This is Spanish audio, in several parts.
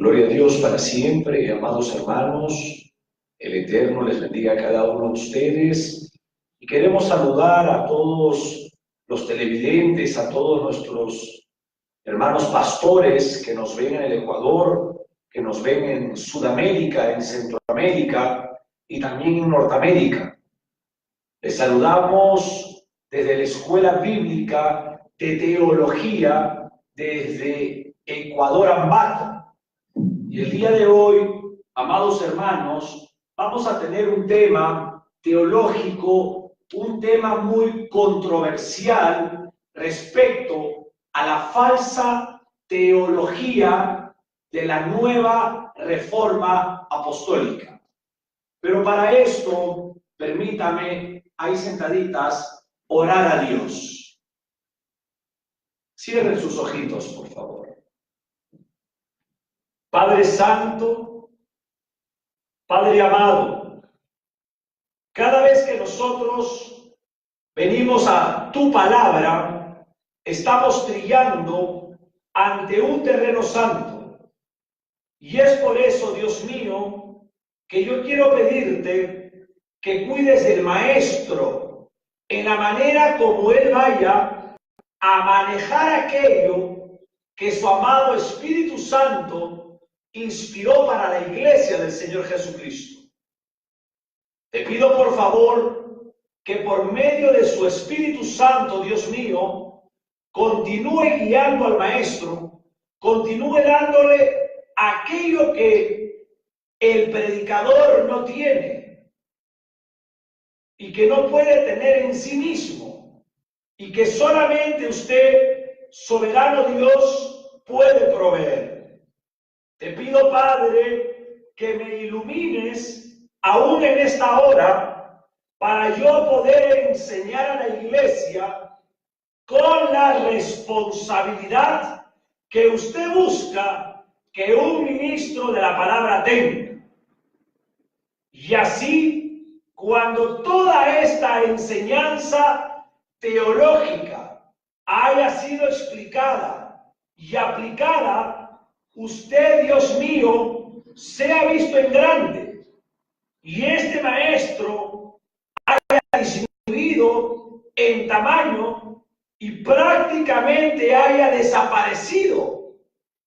Gloria a Dios para siempre, amados hermanos. El Eterno les bendiga a cada uno de ustedes. Y queremos saludar a todos los televidentes, a todos nuestros hermanos pastores que nos ven en el Ecuador, que nos ven en Sudamérica, en Centroamérica y también en Norteamérica. Les saludamos desde la Escuela Bíblica de Teología desde Ecuador, Ambato. Y el día de hoy, amados hermanos, vamos a tener un tema teológico, un tema muy controversial respecto a la falsa teología de la nueva reforma apostólica. Pero para esto, permítame, ahí sentaditas, orar a Dios. Cierren sus ojitos, por favor. Padre Santo, Padre amado, cada vez que nosotros venimos a tu palabra, estamos trillando ante un terreno santo. Y es por eso, Dios mío, que yo quiero pedirte que cuides del maestro en la manera como él vaya a manejar aquello que su amado Espíritu Santo inspiró para la iglesia del Señor Jesucristo. Te pido por favor que por medio de su Espíritu Santo, Dios mío, continúe guiando al maestro, continúe dándole aquello que el predicador no tiene y que no puede tener en sí mismo y que solamente usted, soberano Dios, puede proveer. Te pido, Padre, que me ilumines aún en esta hora para yo poder enseñar a la iglesia con la responsabilidad que usted busca que un ministro de la palabra tenga. Y así, cuando toda esta enseñanza teológica haya sido explicada y aplicada, usted, Dios mío, sea visto en grande y este maestro haya disminuido en tamaño y prácticamente haya desaparecido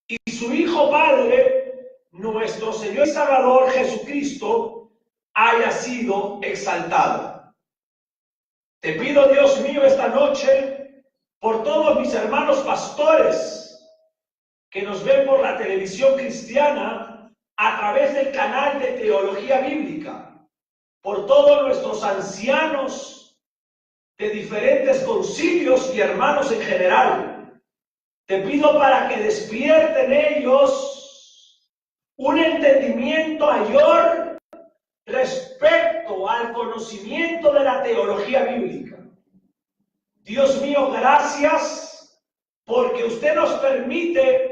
y su Hijo Padre, nuestro Señor y Salvador Jesucristo, haya sido exaltado. Te pido, Dios mío, esta noche por todos mis hermanos pastores que nos ven por la televisión cristiana a través del canal de Teología Bíblica, por todos nuestros ancianos de diferentes concilios y hermanos en general. Te pido para que despierten ellos un entendimiento mayor respecto al conocimiento de la teología bíblica. Dios mío, gracias porque usted nos permite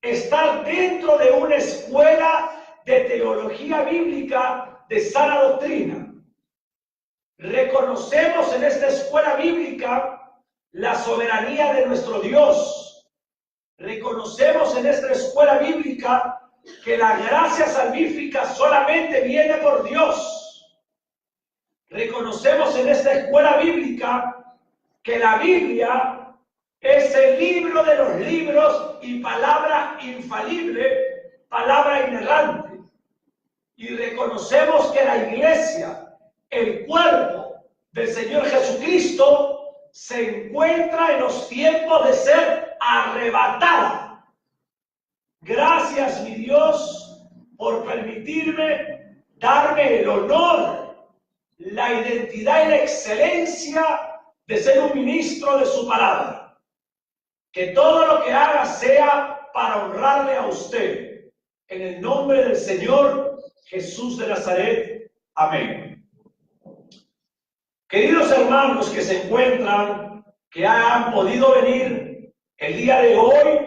estar dentro de una escuela de teología bíblica de sana doctrina. Reconocemos en esta escuela bíblica la soberanía de nuestro Dios. Reconocemos en esta escuela bíblica que la gracia salvífica solamente viene por Dios. Reconocemos en esta escuela bíblica que la Biblia es el libro de los libros y palabra infalible, palabra inerrante. Y reconocemos que la iglesia, el cuerpo del Señor Jesucristo, se encuentra en los tiempos de ser arrebatada. Gracias, mi Dios, por permitirme darme el honor, la identidad y la excelencia de ser un ministro de su palabra. Que todo lo que haga sea para honrarle a usted. En el nombre del Señor Jesús de Nazaret. Amén. Queridos hermanos que se encuentran, que han podido venir el día de hoy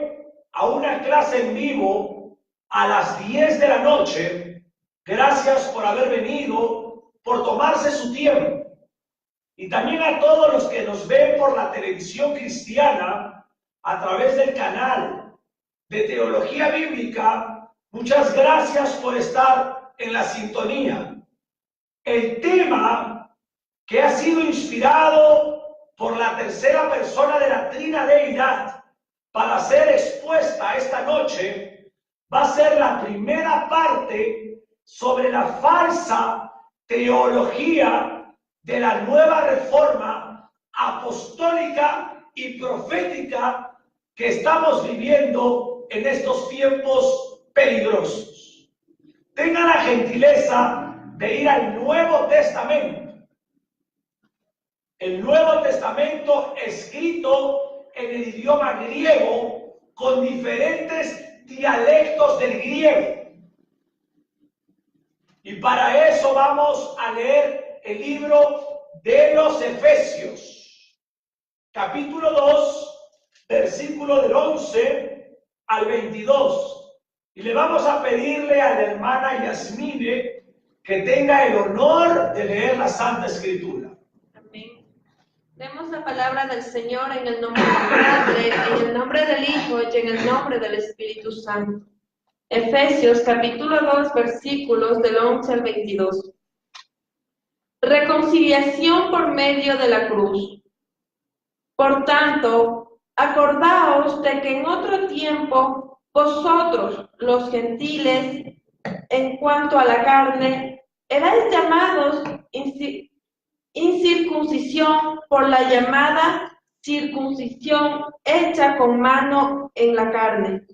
a una clase en vivo a las 10 de la noche, gracias por haber venido, por tomarse su tiempo. Y también a todos los que nos ven por la televisión cristiana, a través del canal de Teología Bíblica Muchas gracias por estar en la sintonía. El tema que ha sido inspirado por la tercera persona de la Trinadeidad para ser expuesta esta noche va a ser la primera parte sobre la falsa teología de la nueva reforma apostólica y profética que estamos viviendo en estos tiempos peligrosos. Tengan la gentileza de ir al Nuevo Testamento. El Nuevo Testamento escrito en el idioma griego con diferentes dialectos del griego. Y para eso vamos a leer el libro de los Efesios, capítulo 2, versículo del 11 al 22. Y le vamos a pedirle a la hermana Yasmine que tenga el honor de leer la Santa Escritura. Amén. Leemos la palabra del Señor en el nombre del Padre, en el nombre del Hijo y en el nombre del Espíritu Santo. Efesios capítulo 2, versículos del 11 al 22. Reconciliación por medio de la cruz. Por tanto, acordaos de que en otro tiempo vosotros, los gentiles, en cuanto a la carne, erais llamados incircuncisión por la llamada circuncisión hecha con mano en la carne.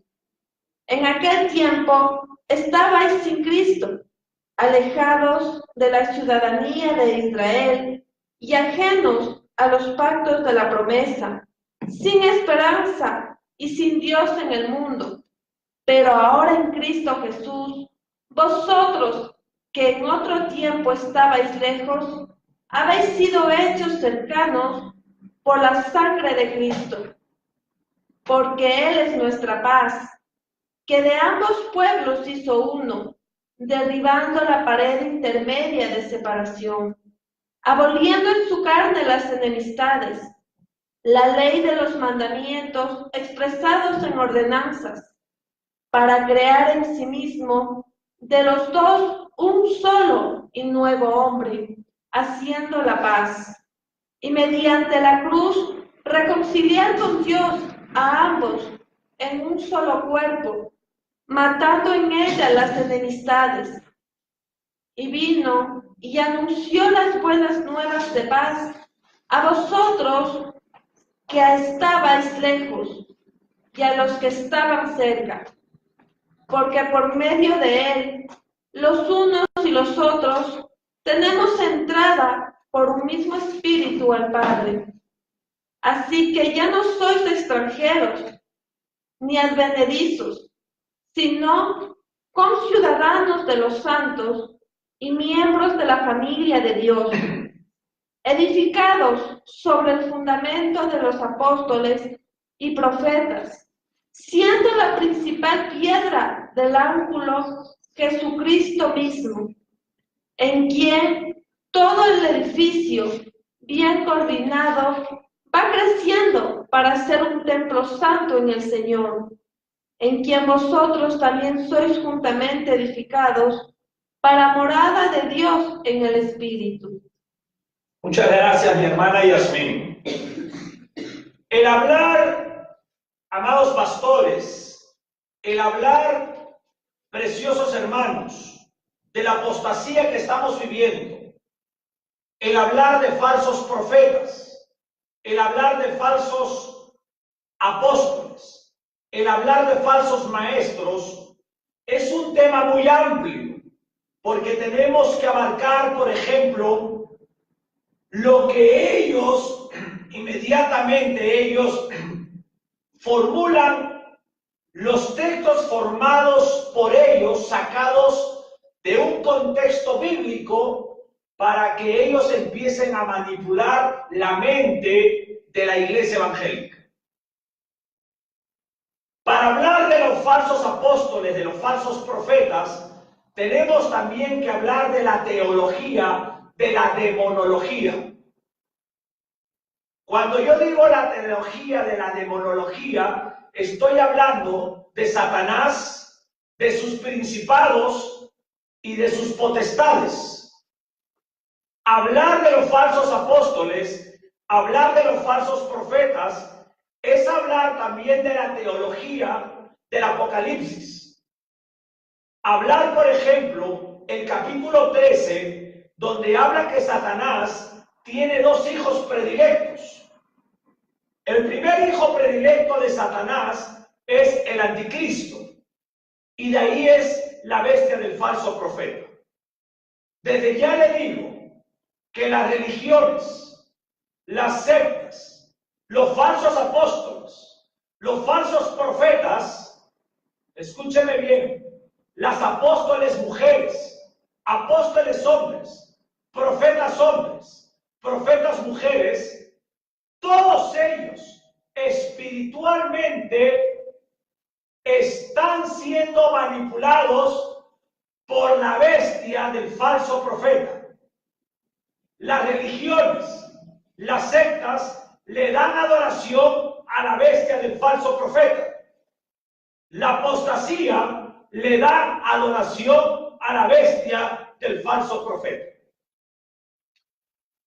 En aquel tiempo estabais sin Cristo, alejados de la ciudadanía de Israel y ajenos a los pactos de la promesa, sin esperanza y sin Dios en el mundo. Pero ahora en Cristo Jesús, vosotros que en otro tiempo estabais lejos, habéis sido hechos cercanos por la sangre de Cristo, porque Él es nuestra paz, que de ambos pueblos hizo uno, derribando la pared intermedia de separación, aboliendo en su carne las enemistades, la ley de los mandamientos expresados en ordenanzas, para crear en sí mismo de los dos un solo y nuevo hombre, haciendo la paz, y mediante la cruz reconciliar con Dios a ambos en un solo cuerpo, matando en ella las enemistades. Y vino y anunció las buenas nuevas de paz a vosotros que estabais lejos y a los que estaban cerca, porque por medio de Él, los unos y los otros, tenemos entrada por un mismo Espíritu al Padre. Así que ya no sois extranjeros, ni advenedizos, sino conciudadanos de los santos y miembros de la familia de Dios, edificados sobre el fundamento de los apóstoles y profetas, siendo la principal piedra del ángulo Jesucristo mismo, en quien todo el edificio, bien coordinado, va creciendo para ser un templo santo en el Señor, en quien vosotros también sois juntamente edificados para morada de Dios en el Espíritu. Muchas gracias, mi hermana Yasmín. El hablar, amados pastores, el hablar, preciosos hermanos, de la apostasía que estamos viviendo, el hablar de falsos profetas, el hablar de falsos apóstoles, el hablar de falsos maestros, es un tema muy amplio, porque tenemos que abarcar, por ejemplo, lo que inmediatamente ellos formulan, los textos formados por ellos, sacados de un contexto bíblico, para que ellos empiecen a manipular la mente de la iglesia evangélica. Para hablar de los falsos apóstoles, de los falsos profetas, tenemos también que hablar de la teología, de la demonología. Cuando yo digo la teología de la demonología, estoy hablando de Satanás, de sus principados y de sus potestades. Hablar de los falsos apóstoles, hablar de los falsos profetas, es hablar también de la teología del Apocalipsis. Hablar, por ejemplo, el capítulo 13, donde habla que Satanás tiene dos hijos predilectos. El primer hijo predilecto de Satanás es el anticristo, y de ahí es la bestia del falso profeta. Desde ya le digo que las religiones, las sectas, los falsos apóstoles, los falsos profetas, escúcheme bien, las apóstoles mujeres, apóstoles hombres, profetas mujeres, todos ellos espiritualmente están siendo manipulados por la bestia del falso profeta. Las religiones, las sectas, le dan adoración a la bestia del falso profeta. La apostasía le da adoración a la bestia del falso profeta.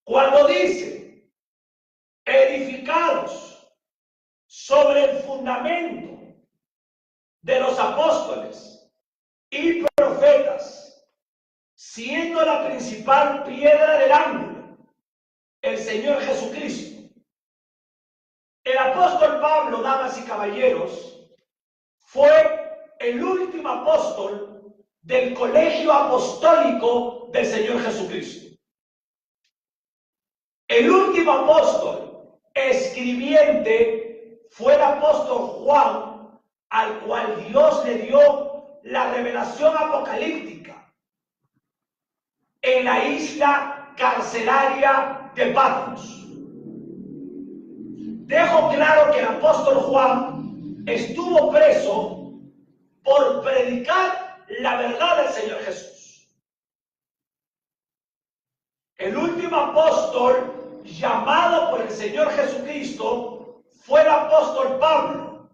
Cuando dice, edificados sobre el fundamento de los apóstoles y profetas, siendo la principal piedra del ángulo el Señor Jesucristo. El apóstol Pablo, damas y caballeros, fue el último apóstol del colegio apostólico del Señor Jesucristo. El último apóstol escribiente fue el apóstol Juan, al cual Dios le dio la revelación apocalíptica en la isla carcelaria de Patmos. Dejo claro que el apóstol Juan estuvo preso por predicar la verdad del Señor Jesús. El último apóstol llamado por el Señor Jesucristo fue el apóstol Pablo.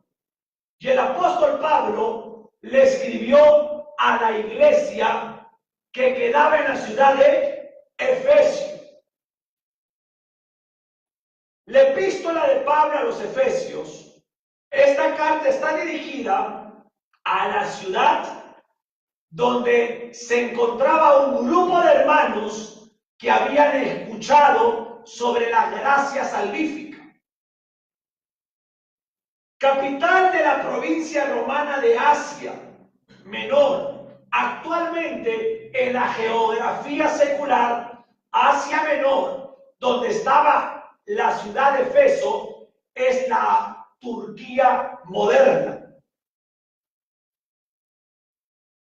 Y el apóstol Pablo le escribió a la iglesia que quedaba en la ciudad de Efesio. La epístola de Pablo a los Efesios, esta carta está dirigida a la ciudad donde se encontraba un grupo de hermanos que habían escuchado sobre la gracia salvífica. Capital de la provincia romana de Asia Menor, actualmente en la geografía secular, Asia Menor, donde estaba la ciudad de Efeso, es la Turquía moderna.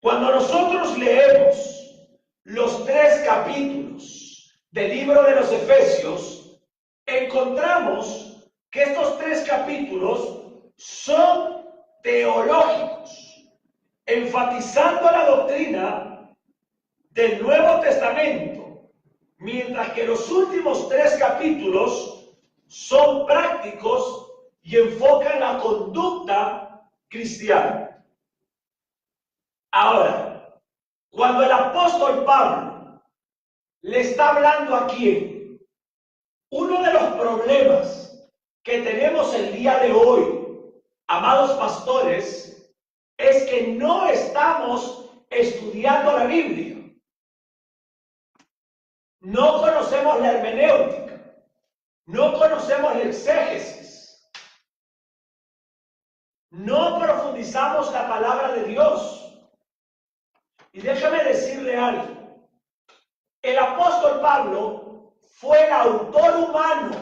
Cuando nosotros leemos los 3 capítulos del libro de los Efesios, encontramos que estos 3 capítulos son teológicos, enfatizando la doctrina del Nuevo Testamento, mientras que los últimos 3 capítulos son prácticos y enfocan la conducta cristiana. Ahora, cuando el apóstol Pablo le está hablando a quién, uno de los problemas que tenemos el día de hoy, amados pastores, es que no estamos estudiando la Biblia. No conocemos la hermenéutica, no conocemos la exégesis, no profundizamos la palabra de Dios. Y déjame decirle algo. El apóstol Pablo fue el autor humano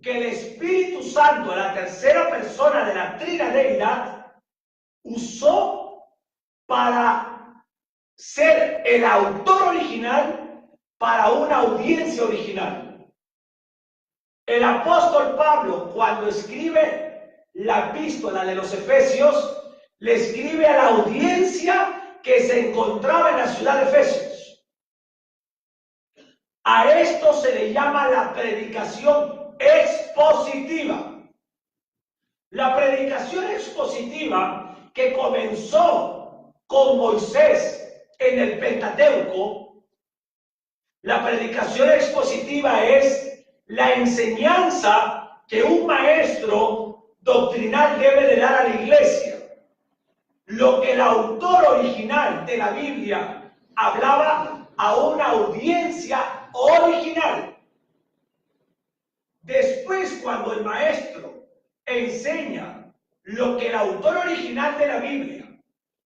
que el Espíritu Santo, la tercera persona de la Trinadeidad, usó para ser el autor original para una audiencia original. El apóstol Pablo, cuando escribe la epístola de los Efesios, le escribe a la audiencia que se encontraba en la ciudad de Efesios. A esto se le llama la predicación expositiva. La predicación expositiva que comenzó con Moisés en el Pentateuco, la predicación expositiva es la enseñanza que un maestro doctrinal debe de dar a la iglesia. Lo que el autor original de la Biblia hablaba a una audiencia original. Después, cuando el maestro enseña lo que el autor original de la Biblia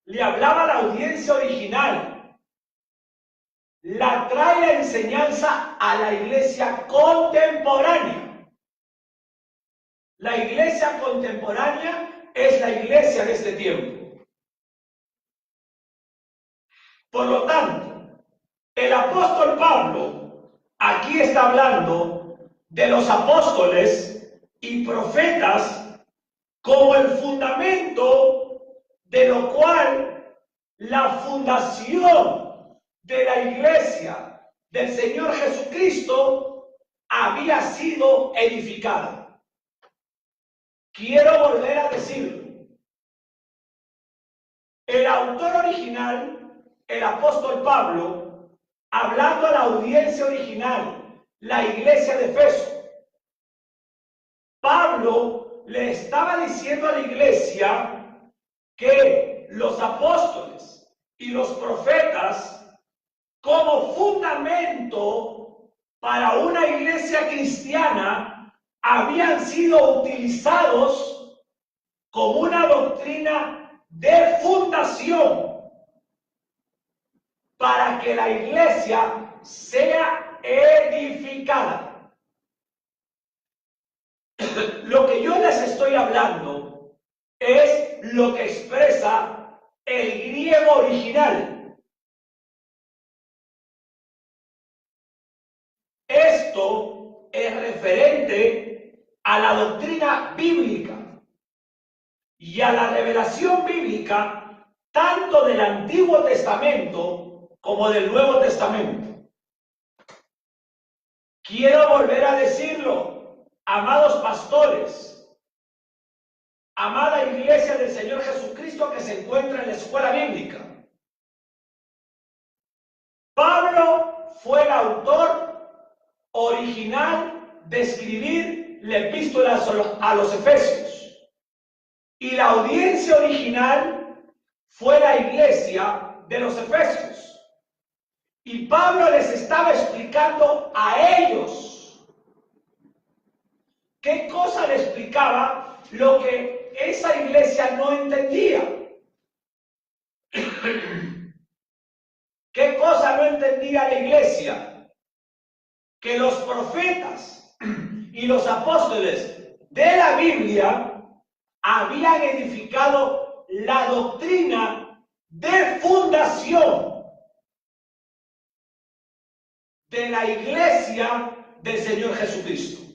le hablaba a la audiencia original, la trae la enseñanza a la iglesia contemporánea. La iglesia contemporánea es la iglesia de este tiempo. Por lo tanto, el apóstol Pablo aquí está hablando de los apóstoles y profetas como el fundamento de lo cual la fundación de la iglesia del Señor Jesucristo había sido edificada. Quiero volver a decirlo. El autor original, el apóstol Pablo, hablando a la audiencia original, la iglesia de Efeso, Pablo le estaba diciendo a la iglesia que los apóstoles y los profetas, como fundamento para una iglesia cristiana, habían sido utilizados como una doctrina de fundación para que la iglesia sea edificada. Lo que yo les estoy hablando es lo que expresa el griego original. Esto es referente a la doctrina bíblica y a la revelación bíblica tanto del Antiguo Testamento como del Nuevo Testamento. Quiero volver a decirlo, amados pastores, amada iglesia del Señor Jesucristo que se encuentra en la escuela bíblica. Pablo fue el autor original de escribir la epístola a los Efesios. Y la audiencia original fue la iglesia de los Efesios. Y Pablo les estaba explicando a ellos. ¿Qué cosa le explicaba? Lo que esa iglesia no entendía. ¿Qué cosa no entendía la iglesia? Que los profetas y los apóstoles de la Biblia habían edificado la doctrina de fundación de la iglesia del Señor Jesucristo.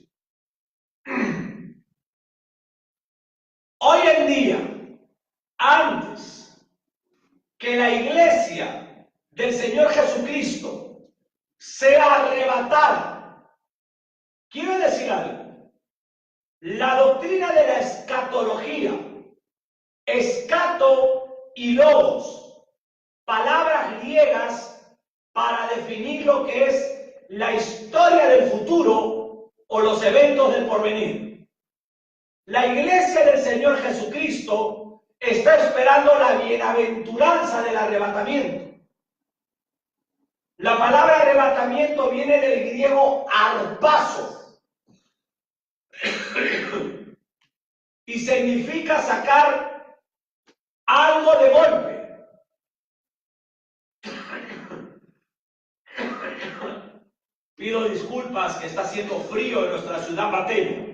Hoy en día, antes que la iglesia del Señor Jesucristo sea arrebatada, quiero decir algo. La doctrina de la escatología, escato y logos, palabras griegas para definir lo que es la historia del futuro o los eventos del porvenir. La iglesia del Señor Jesucristo está esperando la bienaventuranza del arrebatamiento. La palabra arrebatamiento viene del griego arpazo y significa sacar algo de golpe. Pido disculpas que está haciendo frío en nuestra ciudad pateña.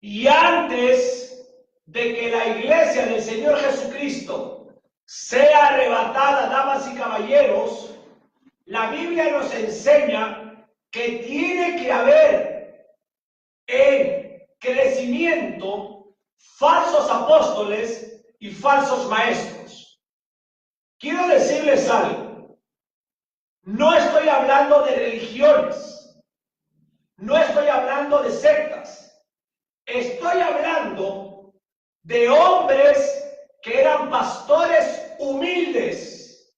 Y antes de que la iglesia del Señor Jesucristo sea arrebatada, damas y caballeros, la Biblia nos enseña que tiene que haber en crecimiento falsos apóstoles y falsos maestros. Quiero decirles algo. No estoy hablando de religiones, no estoy hablando de sectas, estoy hablando de hombres que eran pastores humildes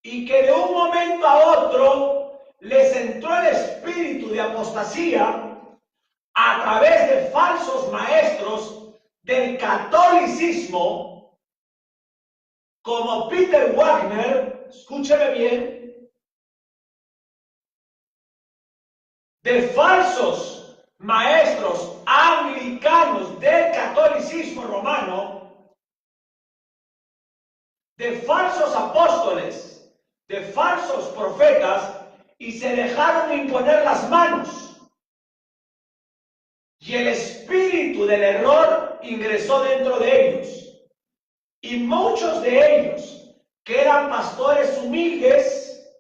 y que de un momento a otro les entró el espíritu de apostasía a través de falsos maestros del catolicismo, como Peter Wagner, escúcheme bien, de falsos maestros anglicanos del catolicismo romano, de falsos apóstoles, de falsos profetas, y se dejaron imponer las manos. Y el espíritu del error ingresó dentro de ellos. Y muchos de ellos, que eran pastores humildes,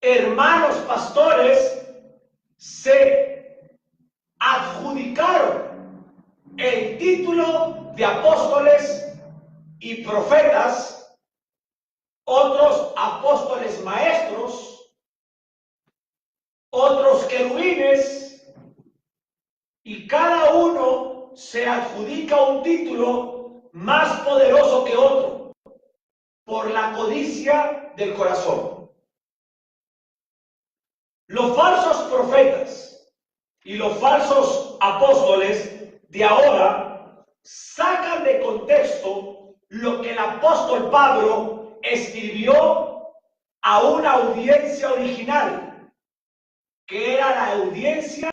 hermanos pastores, se adjudicaron el título de apóstoles y profetas, otros apóstoles maestros, otros querubines, y cada uno se adjudica un título más poderoso que otro por la codicia del corazón. Los falsos profetas y los falsos apóstoles de ahora sacan de contexto lo que el apóstol Pablo escribió a una audiencia original, que era la audiencia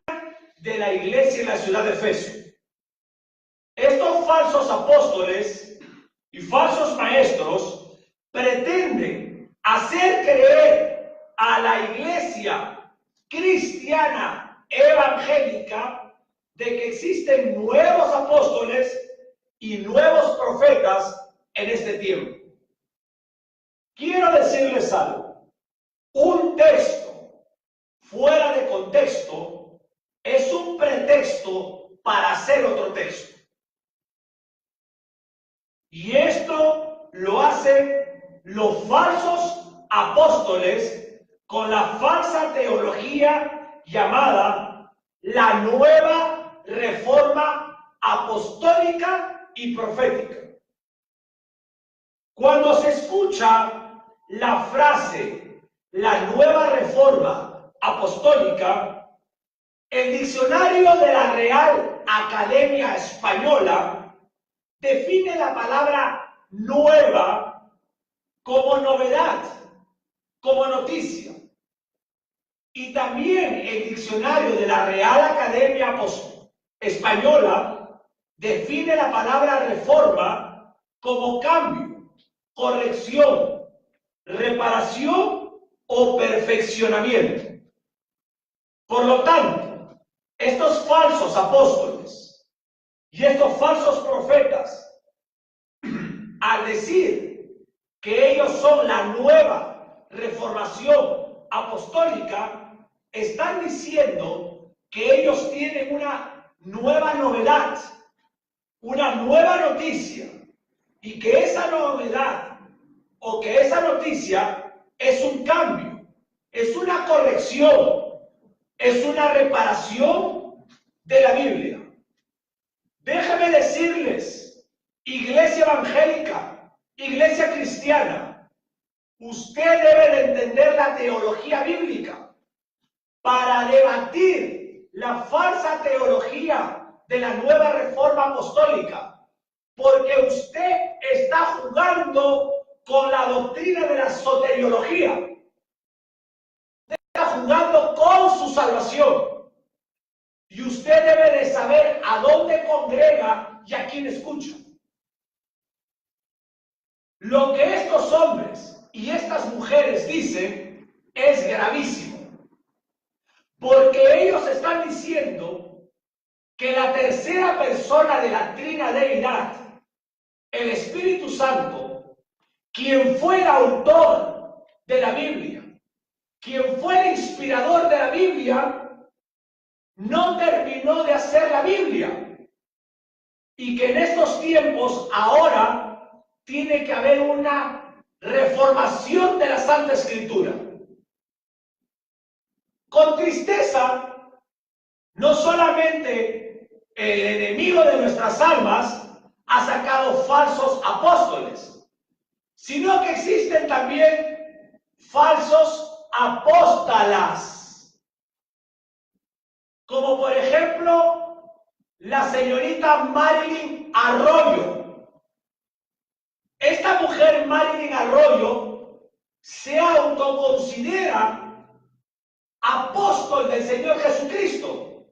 de la iglesia en la ciudad de Efeso. Estos falsos apóstoles y falsos maestros pretenden hacer creer a la iglesia cristiana evangélica de que existen nuevos apóstoles y nuevos profetas en este tiempo. Quiero decirles algo. Un texto fuera de contexto es un pretexto para hacer otro texto. Y esto lo hacen los falsos apóstoles con la falsa teología llamada la nueva reforma apostólica y profética. Cuando se escucha la frase la nueva reforma apostólica, el diccionario de la Real Academia Española define la palabra nueva como novedad, como noticia. Y también el diccionario de la Real Academia Española define la palabra reforma como cambio, corrección, reparación o perfeccionamiento. Por lo tanto, estos falsos apóstoles y estos falsos profetas, al decir que ellos son la nueva reformación apostólica, están diciendo que ellos tienen una nueva novedad, una nueva noticia, y que esa novedad o que esa noticia es un cambio, es una corrección, es una reparación de la Biblia. Déjenme decirles, iglesia evangélica, iglesia cristiana, usted debe de entender la teología bíblica para debatir la falsa teología de la nueva reforma apostólica, porque usted está jugando con la doctrina de la soteriología. Está jugando con su salvación. Y usted debe de saber a dónde congrega y a quién escucha. Lo que estos hombres y estas mujeres dicen es gravísimo. Porque ellos están diciendo que la tercera persona de la Trinadeidad, el Espíritu Santo, quien fue el autor de la Biblia, quien fue el inspirador de la Biblia, no terminó de hacer la Biblia. Y que en estos tiempos ahora tiene que haber una reformación de la Santa Escritura. Con tristeza, no solamente el enemigo de nuestras almas ha sacado falsos apóstoles, sino que existen también falsos apóstalas, como por ejemplo la señorita Marilyn Arroyo. Esta mujer, Marilyn Arroyo, se autoconsidera apóstol del Señor Jesucristo.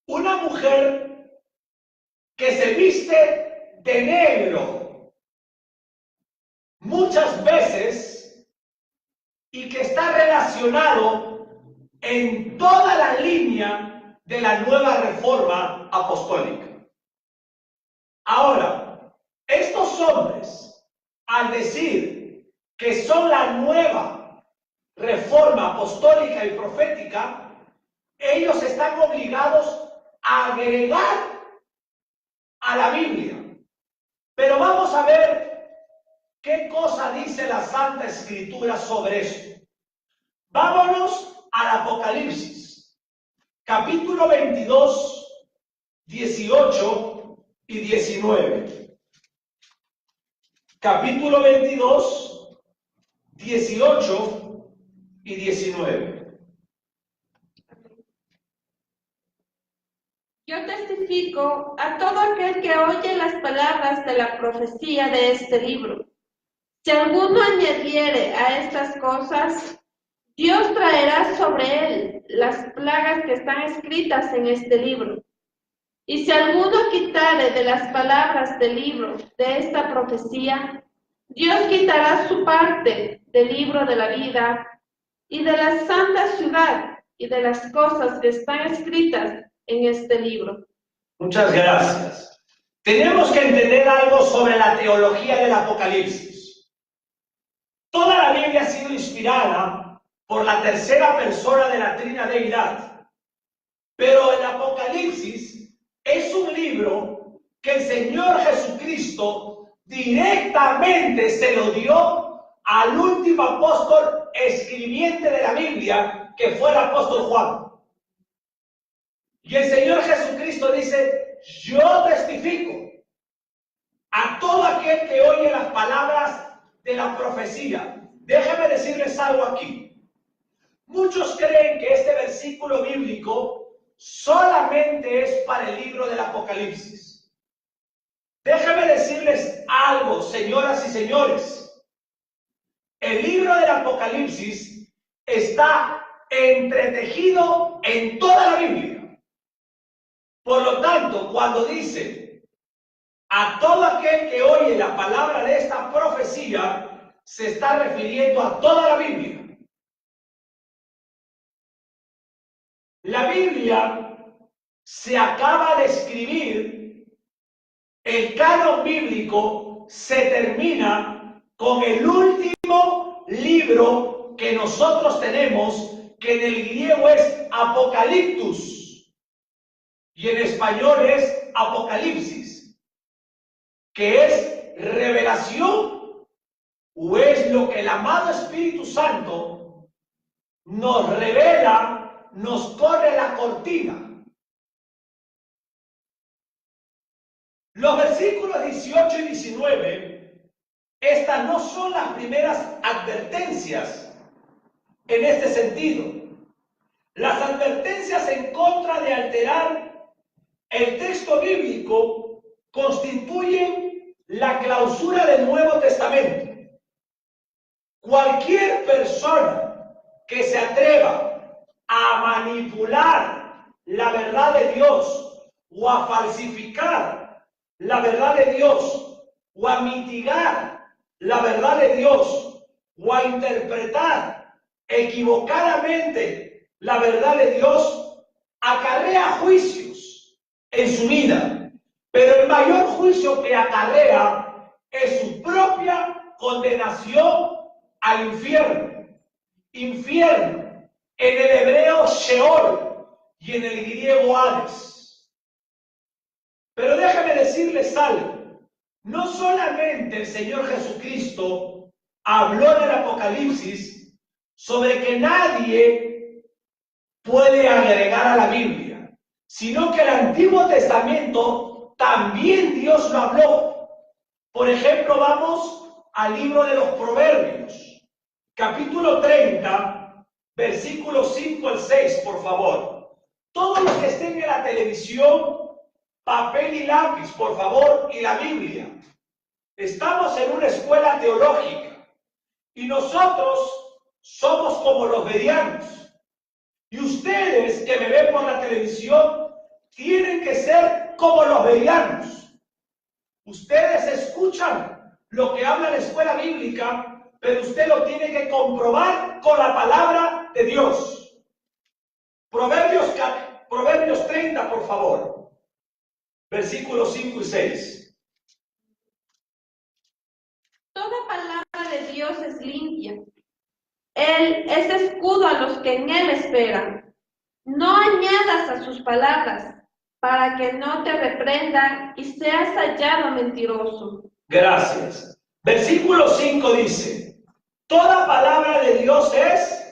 Una mujer que se viste de negro muchas veces y que está relacionado en toda la línea de la nueva reforma apostólica. Ahora, estos hombres, al decir que son la nueva reforma apostólica y profética, ellos están obligados a agregar a la Biblia. Pero vamos a ver qué cosa dice la Santa Escritura sobre esto. Vámonos al Apocalipsis, capítulo 22, 18 y 19. Capítulo 22, 18 y 19. Yo testifico a todo aquel que oye las palabras de la profecía de este libro. Si alguno añadiere a estas cosas, Dios traerá sobre él las plagas que están escritas en este libro. Y si alguno quitare de las palabras del libro de esta profecía, Dios quitará su parte del libro de la vida y de la santa ciudad y de las cosas que están escritas en este libro. Muchas gracias. Tenemos que entender algo sobre la teología del Apocalipsis. Toda la Biblia ha sido inspirada por la tercera persona de la Trina Deidad, pero el Apocalipsis es un libro que el Señor Jesucristo directamente se lo dio al último apóstol escribiente de la Biblia, que fue el apóstol Juan. Y el Señor Jesucristo dice: yo testifico a todo aquel que oye las palabras de la profecía. Déjenme decirles algo aquí. Muchos creen que este versículo bíblico solamente es para el libro del Apocalipsis. Déjenme decirles algo, señoras y señores. El libro del Apocalipsis está entretejido en toda la Biblia. Por lo tanto, cuando dice a todo aquel que oye la palabra de esta profecía, se está refiriendo a toda la Biblia. La Biblia se acaba de escribir, el canon bíblico se termina con el último libro que nosotros tenemos, que en el griego es Apocaliptus. Y en español es Apocalipsis, que es revelación, o es lo que el amado Espíritu Santo nos revela, nos corre la cortina. Los versículos 18 y 19, estas no son las primeras advertencias en este sentido. Las advertencias en contra de alterar el texto bíblico constituyen la clausura del Nuevo Testamento. Cualquier persona que se atreva a manipular la verdad de Dios o a falsificar la verdad de Dios o a mitigar la verdad de Dios o a interpretar equivocadamente la verdad de Dios, acarrea juicios en su vida, pero el mayor juicio que acarrea es su propia condenación al infierno. Infierno, en el hebreo Sheol y en el griego Hades. Pero déjame decirles algo, no solamente el Señor Jesucristo habló en el Apocalipsis sobre que nadie puede agregar a la Biblia, sino que el Antiguo Testamento también Dios lo habló. Por ejemplo, vamos al libro de los Proverbios, capítulo 30, versículos 5 al 6, por favor. Todos los que estén en la televisión, papel y lápiz, por favor, y la Biblia. Estamos en una escuela teológica y nosotros somos como los bereanos. Y ustedes que me ven por la televisión tienen que ser como los bereanos. Ustedes escuchan lo que habla la escuela bíblica, pero usted lo tiene que comprobar con la palabra de Dios. Proverbios 30, por favor. Versículos 5 y 6. Toda palabra de Dios es limpia. Él es escudo a los que en Él esperan. No añadas a sus palabras, para que no te reprendan y seas hallado mentiroso. Gracias. Versículo 5 dice, toda palabra de Dios es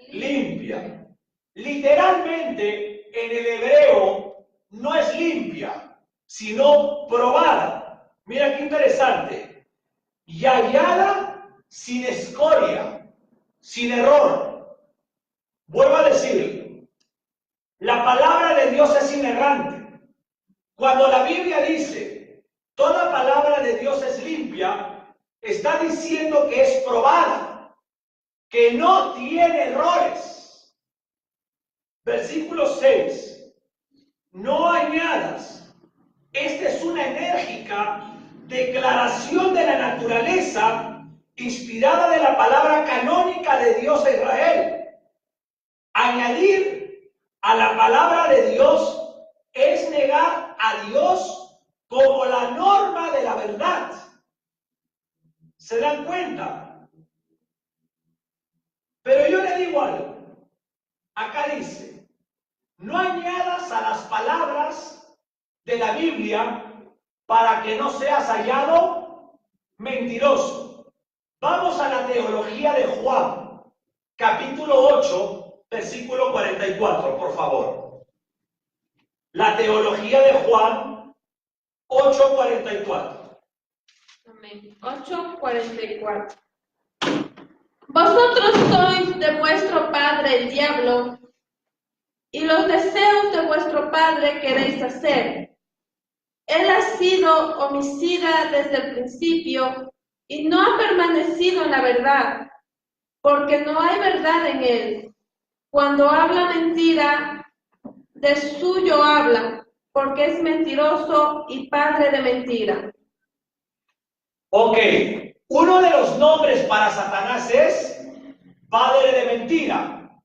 limpia. Literalmente, en el hebreo, no es limpia, sino probada. Mira qué interesante. Y hallada sin escoria, sin error. Vuelvo a decir, la palabra de Dios es inerrante. Cuando la Biblia dice, toda palabra de Dios es limpia, está diciendo que es probada, que no tiene errores. Versículo 6. No añadas. Esta es una enérgica declaración de la naturaleza inspirada de la palabra canónica de Dios a Israel. Añadir a la palabra de Dios es negar a Dios como la norma de la verdad. ¿Se dan cuenta? Pero yo le digo algo. Acá dice, no añadas a las palabras de la Biblia para que no seas hallado mentiroso. Vamos a la teología de Juan, capítulo 8, versículo 44, por favor. La teología de Juan 8:44. Amén. 8:44. Vosotros sois de vuestro padre el diablo, y los deseos de vuestro padre queréis hacer. Él ha sido homicida desde el principio y no ha permanecido en la verdad, porque no hay verdad en él. Cuando habla mentira, de suyo habla, porque es mentiroso y padre de mentira. Ok, uno de los nombres para Satanás es padre de mentira.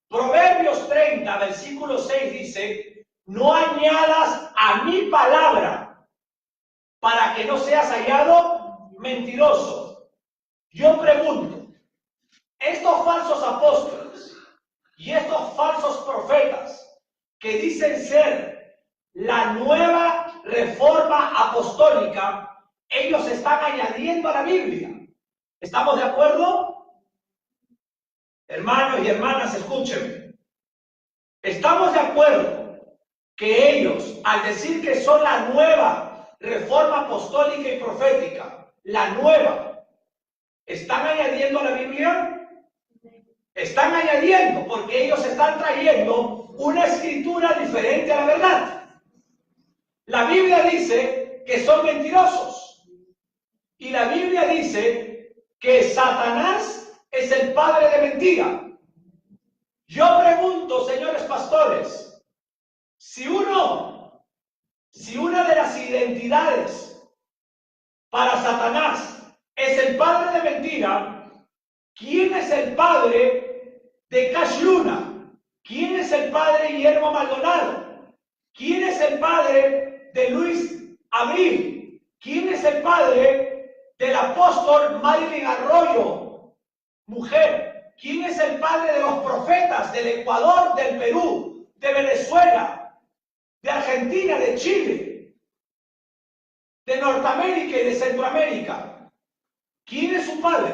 Proverbios 30, versículo 6 dice, no añadas a mi palabra para que no seas hallado mentiroso. Yo pregunto, estos falsos apóstoles y estos falsos profetas que dicen ser la nueva reforma apostólica, ellos están añadiendo a la Biblia. ¿Estamos de acuerdo? Hermanos y hermanas, escúchenme. ¿Estamos de acuerdo que ellos, al decir que son la nueva reforma apostólica y profética, la nueva, están añadiendo a la Biblia? Están añadiendo, porque ellos están trayendo una escritura diferente a la verdad. La Biblia dice que son mentirosos. Y la Biblia dice que Satanás es el padre de mentira. Yo pregunto, señores pastores, si una de las identidades para Satanás es el padre de mentira, ¿quién es el padre de Cash Luna? ¿Quién es el padre de Guillermo Maldonado? ¿Quién es el padre de Luis Abril? ¿Quién es el padre del apóstol Marilyn Arroyo, mujer? ¿Quién es el padre de los profetas del Ecuador, del Perú, de Venezuela, de Argentina, de Chile, de Norteamérica y de Centroamérica? ¿Quién es su padre?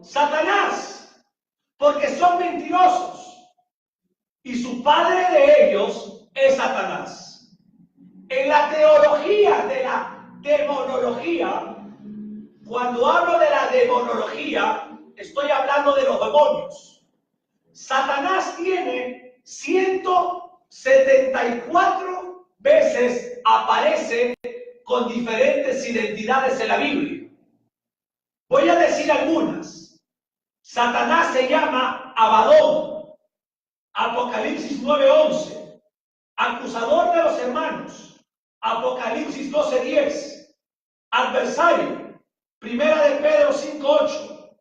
Satanás, porque son mentirosos. Y su padre de ellos es Satanás. En la teología de la demonología, cuando hablo de la demonología, estoy hablando de los demonios. Satanás tiene 174 veces aparece con diferentes identidades en la Biblia. Voy a decir algunas. Satanás se llama Abadón, Apocalipsis 9:11, acusador de los hermanos, Apocalipsis 12:10, adversario, Primera de Pedro 5:8,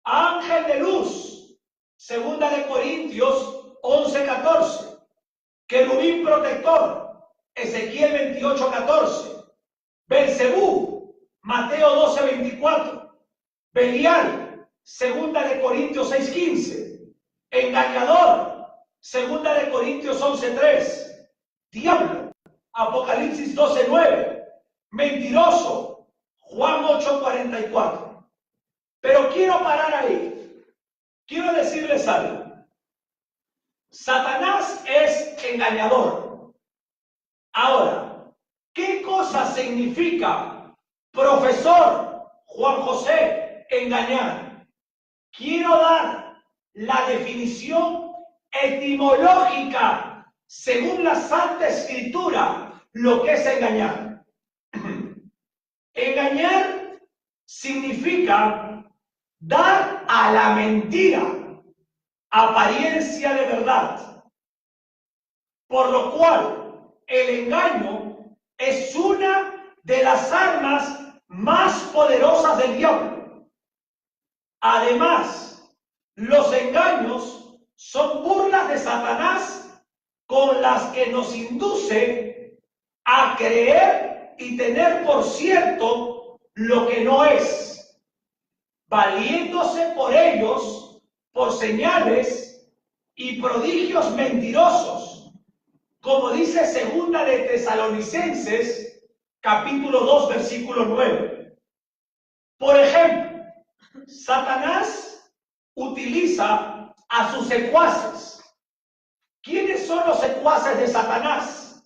ángel de luz, Segunda de Corintios 11:14, querubín protector, Ezequiel 28:14, Belcebú, Mateo 12:24, Belial, Segunda de Corintios 6:15, engañador, Segunda de Corintios 11:3, diablo, Apocalipsis 12:9, mentiroso, Juan 8:44. Pero quiero parar ahí. Quiero decirles algo. Satanás es engañador. Ahora, ¿qué cosa significa, profesor Juan José, engañar? Quiero dar la definición etimológica, según la Santa Escritura, lo que es engañar. Engañar significa dar a la mentira apariencia de verdad, por lo cual el engaño es una de las armas más poderosas del diablo. Además, los engaños son burlas de Satanás con las que nos induce a creer y tener por cierto lo que no es, valiéndose por ellos por señales y prodigios mentirosos, como dice Segunda de Tesalonicenses, capítulo 2, versículo 9. Por ejemplo, Satanás utiliza a sus secuaces. ¿Quiénes son los secuaces de Satanás?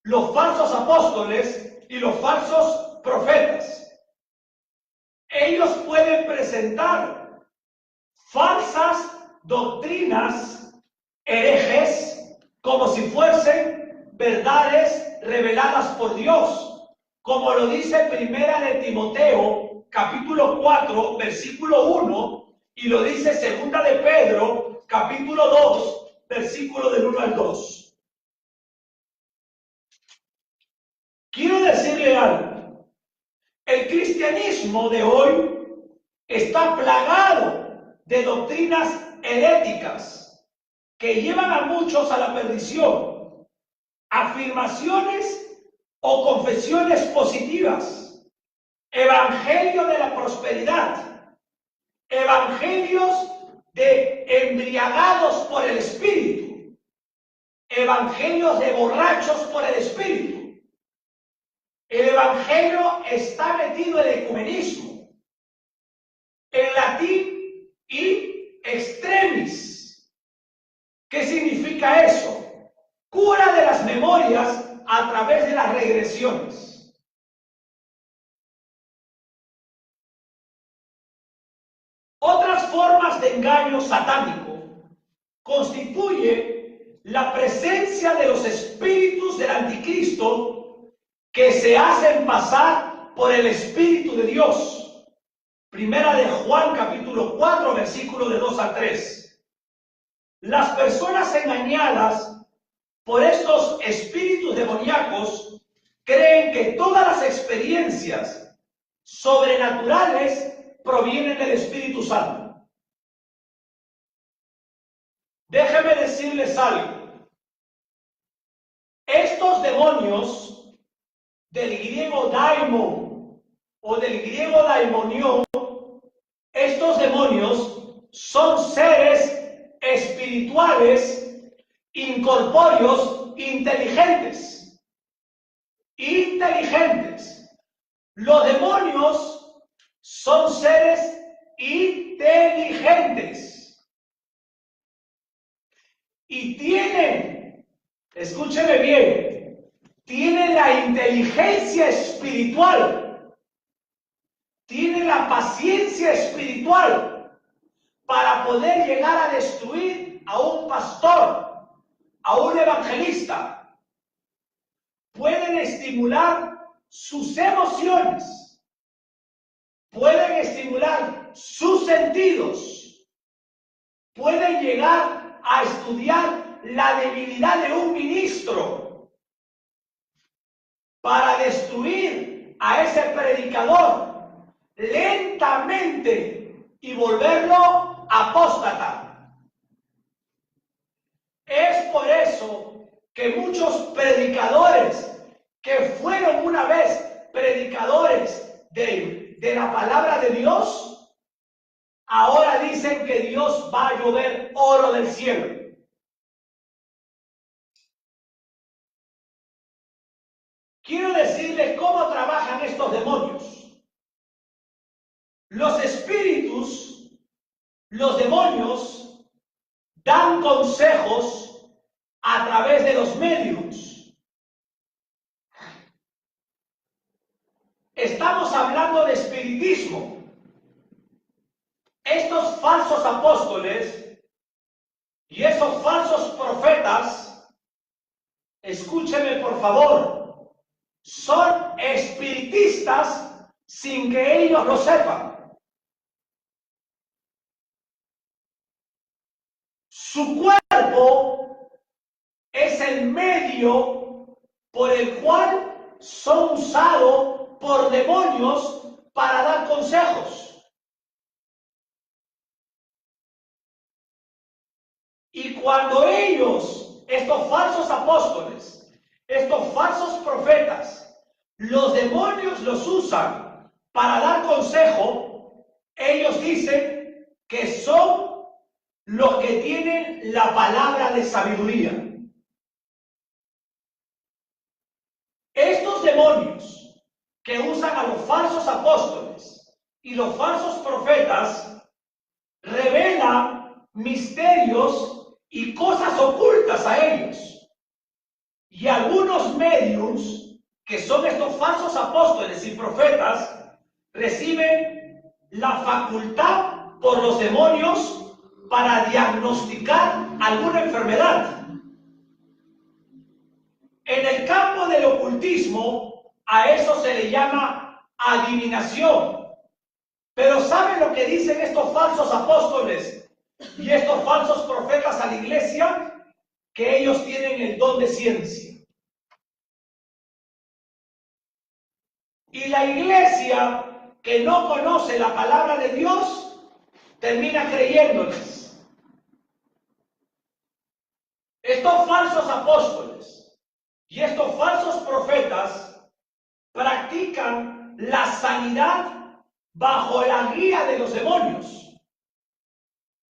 Los falsos apóstoles y los falsos profetas. Ellos pueden presentar falsas doctrinas herejes como si fuesen verdades reveladas por Dios, como lo dice Primera de Timoteo, capítulo 4, versículo 1, y lo dice Segunda de Pedro, capítulo 2, versículo del 1 al 2. Quiero decirle algo. El cristianismo de hoy está plagado de doctrinas heréticas que llevan a muchos a la perdición, afirmaciones o confesiones positivas, evangelio de la prosperidad, evangelios de embriagados por el espíritu, evangelios de borrachos por el espíritu. El evangelio está metido en el ecumenismo, en latín y extremis. ¿Qué significa eso? Cura de las memorias a través de las regresiones. Otras formas de engaño satánico constituye la presencia de los espíritus del anticristo que se hacen pasar por el Espíritu de Dios. Primera de Juan, capítulo 4, versículo de 2 a 3. Las personas engañadas por estos espíritus demoníacos creen que todas las experiencias sobrenaturales provienen del Espíritu Santo. Déjenme decirles algo. Estos demonios del griego daimon o del griego daimonión, estos demonios son seres espirituales, incorpóreos, inteligentes. Los demonios son seres inteligentes y tienen, escúcheme bien, tiene la inteligencia espiritual, tiene la paciencia espiritual para poder llegar a destruir a un pastor, a un evangelista. Pueden estimular sus emociones, pueden estimular sus sentidos, pueden llegar a estudiar la debilidad de un ministro para destruir a ese predicador lentamente y volverlo apóstata. Es por eso que muchos predicadores que fueron una vez predicadores de la palabra de Dios, ahora dicen que Dios va a llover oro del cielo. Quiero decirles cómo trabajan estos demonios. Los espíritus, los demonios, dan consejos a través de los médiums. Estamos hablando de espiritismo. Estos falsos apóstoles y esos falsos profetas, escúcheme por favor, son espiritistas sin que ellos lo sepan. Su cuerpo es el medio por el cual son usados por demonios para dar consejos. Y cuando ellos, estos falsos apóstoles, estos falsos profetas, los demonios los usan para dar consejo, ellos dicen que son los que tienen la palabra de sabiduría. Estos demonios que usan a los falsos apóstoles y los falsos profetas revelan misterios y cosas ocultas a ellos. Y algunos mediums, que son estos falsos apóstoles y profetas, reciben la facultad por los demonios para diagnosticar alguna enfermedad. En el campo del ocultismo, a eso se le llama adivinación. Pero ¿saben lo que dicen estos falsos apóstoles y estos falsos profetas a la iglesia? Que ellos tienen el don de ciencia. Y la iglesia que no conoce la palabra de Dios termina creyéndoles. Estos falsos apóstoles y estos falsos profetas practican la sanidad bajo la guía de los demonios.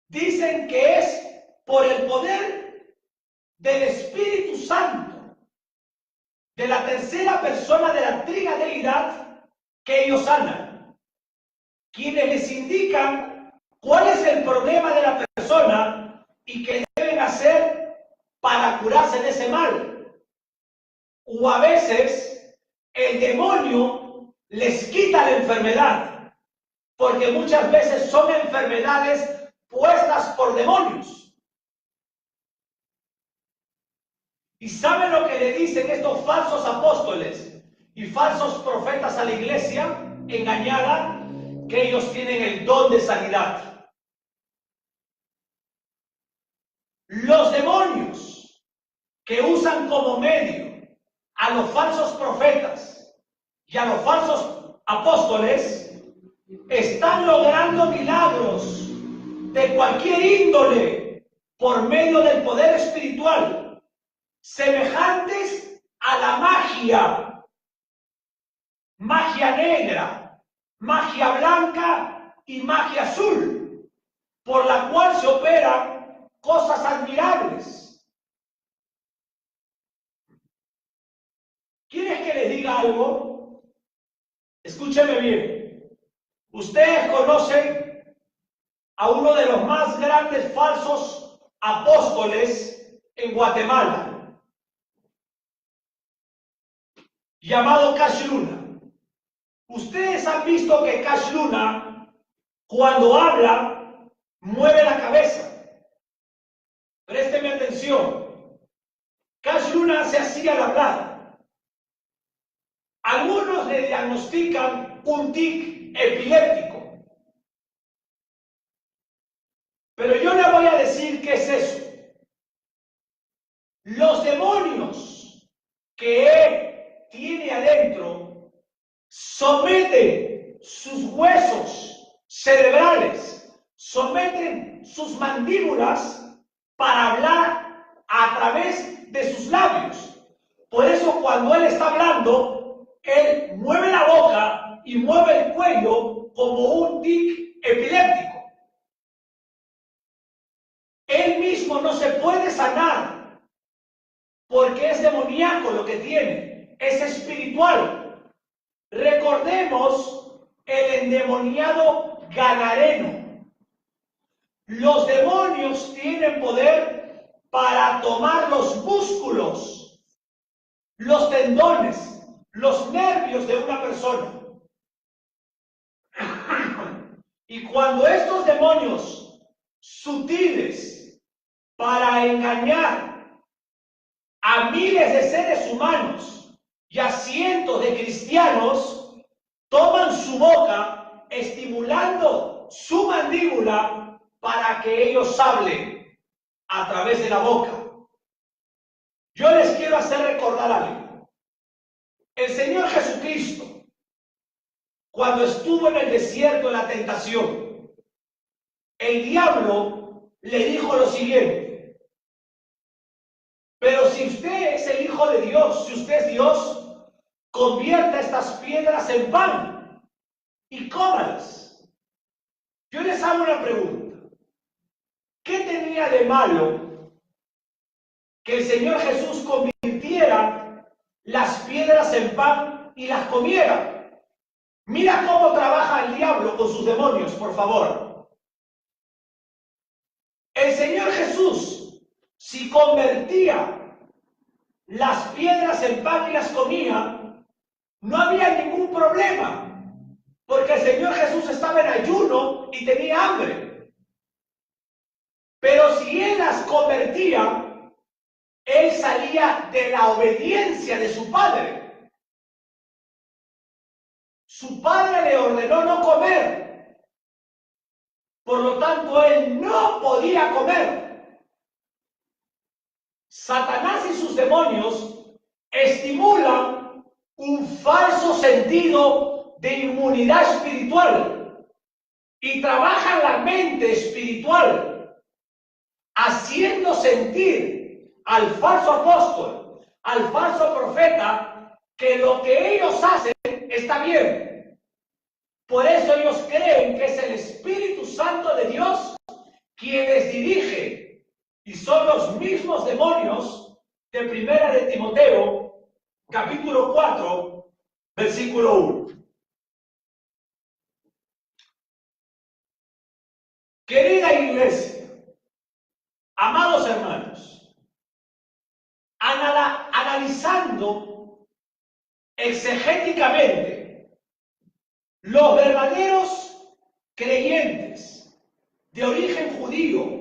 Dicen que es por el poder del Espíritu Santo, de la tercera persona de la trideidad, que ellos sanan. Quienes les indican cuál es el problema de la persona y qué deben hacer para curarse de ese mal. O a veces el demonio les quita la enfermedad, porque muchas veces son enfermedades puestas por demonios. ¿Y saben lo que le dicen estos falsos apóstoles y falsos profetas a la iglesia engañada? Que ellos tienen el don de sanidad. Los demonios que usan como medio a los falsos profetas y a los falsos apóstoles están logrando milagros de cualquier índole por medio del poder espiritual, semejantes a la magia, magia negra, magia blanca y magia azul, por la cual se operan cosas admirables. ¿Quieres que les diga algo? Escúcheme bien. Ustedes conocen a uno de los más grandes falsos apóstoles en Guatemala. llamado Cash Luna. Ustedes han visto que Cash Luna, cuando habla, mueve la cabeza. Présteme atención. Cash Luna hace así al hablar. Algunos le diagnostican un tic epiléptico. Pero yo le voy a decir qué es eso. Los demonios que él tiene adentro someten sus huesos cerebrales, someten sus mandíbulas para hablar a través de sus labios. Por eso cuando él está hablando, él mueve la boca y mueve el cuello como un tic epiléptico. Él mismo no se puede sanar porque es demoníaco lo que tiene, es espiritual. Recordemos el endemoniado gadareno. Los demonios tienen poder para tomar los músculos, los tendones, los nervios de una persona. Y cuando estos demonios sutiles para engañar a miles de seres humanos y a cientos de cristianos, toman su boca estimulando su mandíbula para que ellos hablen a través de la boca. Yo les quiero hacer recordar algo. El Señor Jesucristo, cuando estuvo en el desierto de la tentación, el diablo le dijo lo siguiente: pero si usted es el Hijo de Dios, si usted es Dios, convierta estas piedras en pan y cómalas. Yo les hago una pregunta. ¿Qué tenía de malo que el Señor Jesús convirtiera las piedras en pan y las comiera? Mira cómo trabaja el diablo con sus demonios, por favor. El Señor Jesús, si convertía las piedras en pan y las comía, no había ningún problema, porque el Señor Jesús estaba en ayuno y tenía hambre. Pero si Él las convertía, Él salía de la obediencia de su Padre. Su Padre le ordenó no comer, por lo tanto Él no podía comer. Satanás y sus demonios estimulan un falso sentido de inmunidad espiritual y trabajan la mente espiritual, haciendo sentir al falso apóstol, al falso profeta, que lo que ellos hacen está bien. Por eso ellos creen que es el Espíritu Santo de Dios quien les dirige. Y son los mismos demonios de Primera de Timoteo, capítulo 4, versículo 1. Querida iglesia, amados hermanos, analizando exegéticamente, los verdaderos creyentes de origen judío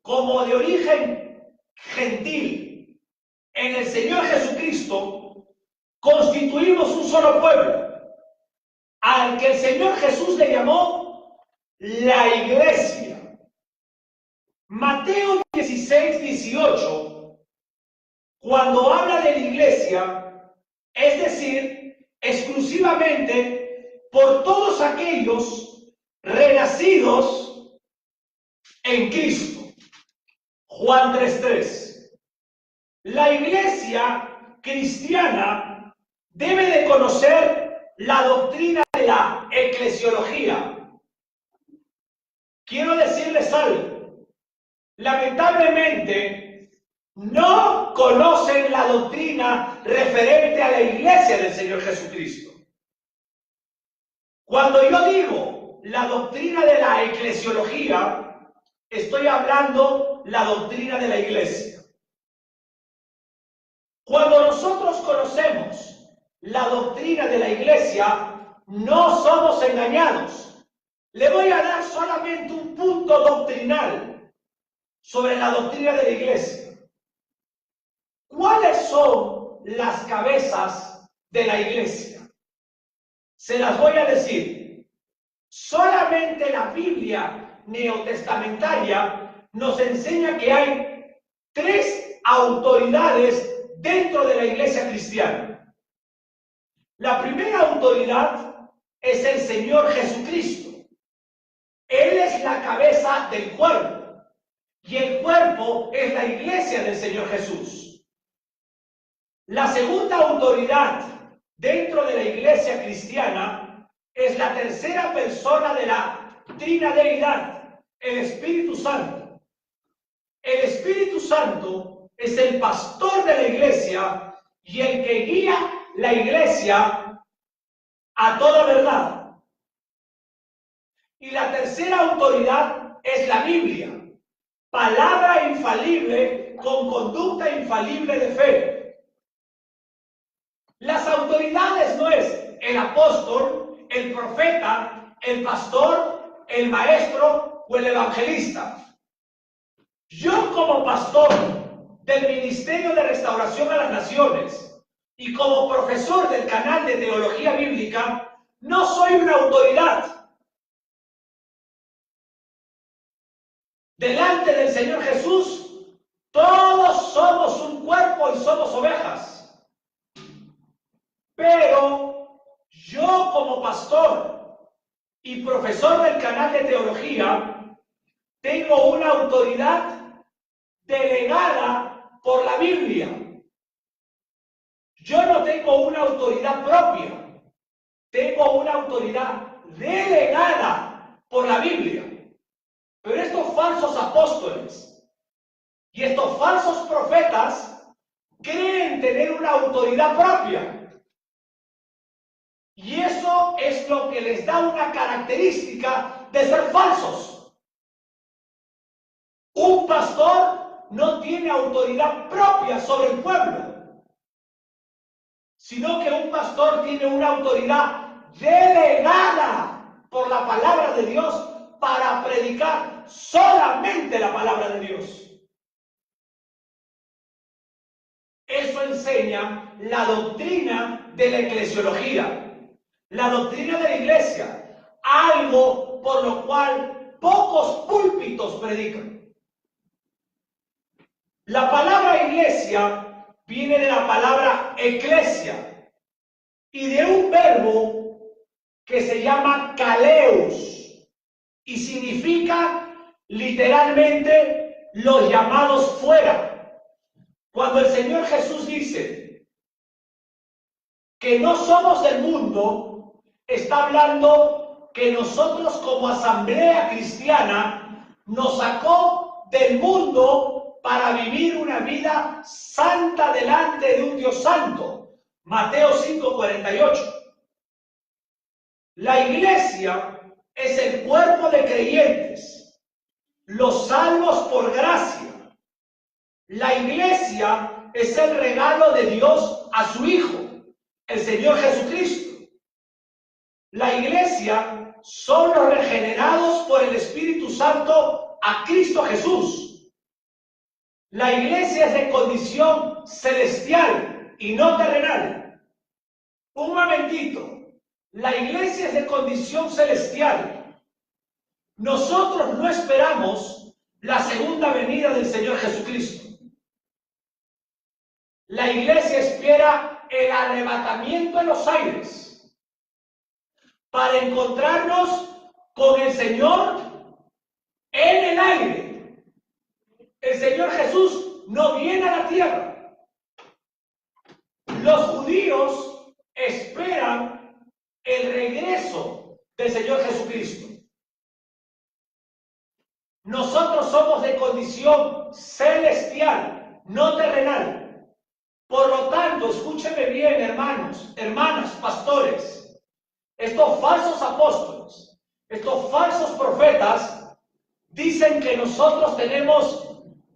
como de origen gentil en el Señor Jesucristo, constituimos un solo pueblo, al que el Señor Jesús le llamó la iglesia. Mateo 16, 18, cuando habla de la iglesia, es decir, exclusivamente por todos aquellos renacidos en Cristo. Juan 3:3. La iglesia cristiana debe de conocer la doctrina de la eclesiología. Quiero decirles algo. Lamentablemente, no conocen la doctrina referente a la iglesia del Señor Jesucristo. Cuando yo digo la doctrina de la eclesiología, estoy hablando la doctrina de la iglesia. Cuando nosotros conocemos la doctrina de la iglesia, no somos engañados. Le voy a dar solamente un punto doctrinal sobre la doctrina de la iglesia. ¿Cuáles son las cabezas de la iglesia? Se las voy a decir. Solamente la Biblia neotestamentaria nos enseña que hay 3 autoridades dentro de la iglesia cristiana. La primera autoridad es el Señor Jesucristo. Él es la cabeza del cuerpo y el cuerpo es la iglesia del Señor Jesús. La segunda autoridad dentro de la iglesia cristiana es la tercera persona de la trinadeidad, el Espíritu Santo. El Espíritu Santo es el pastor de la iglesia y el que guía la iglesia a toda verdad. Y la tercera autoridad es la Biblia, palabra infalible con conducta infalible de fe. Las autoridades no es el apóstol, el profeta, el pastor, el maestro o el evangelista. Yo como pastor del Ministerio de Restauración a las Naciones y como profesor del canal de Teología Bíblica, no soy una autoridad. Delante del Señor Jesús, todos somos un cuerpo y somos ovejas. Pero yo como pastor y profesor del canal de teología, tengo una autoridad delegada por la Biblia. Yo no tengo una autoridad propia, tengo una autoridad delegada por la Biblia. Pero estos falsos apóstoles y estos falsos profetas creen tener una autoridad propia. Y eso es lo que les da una característica de ser falsos. Un pastor no tiene autoridad propia sobre el pueblo, sino que un pastor tiene una autoridad delegada por la palabra de Dios para predicar solamente la palabra de Dios. Eso enseña la doctrina de la eclesiología, la doctrina de la iglesia, algo por lo cual pocos púlpitos predican. La palabra iglesia viene de la palabra eclesia y de un verbo que se llama kaleus y significa literalmente los llamados fuera. Cuando el Señor Jesús dice que no somos del mundo, está hablando que nosotros como asamblea cristiana nos sacó del mundo para vivir una vida santa delante de un Dios santo. Mateo 5:48. La iglesia es el cuerpo de creyentes, los salvos por gracia. La iglesia es el regalo de Dios a su Hijo, el Señor Jesucristo. La iglesia son los regenerados por el Espíritu Santo a Cristo Jesús. La iglesia es de condición celestial y no terrenal. Un momentito. La iglesia es de condición celestial. Nosotros no esperamos la segunda venida del Señor Jesucristo. La iglesia espera el arrebatamiento en los aires para encontrarnos con el Señor en el aire. El Señor Jesús no viene a la tierra. Los judíos esperan el regreso del Señor Jesucristo. Nosotros somos de condición celestial, no terrenal. Por lo tanto, escúcheme bien, hermanos, hermanas, pastores. Estos falsos apóstoles, estos falsos profetas, dicen que nosotros tenemos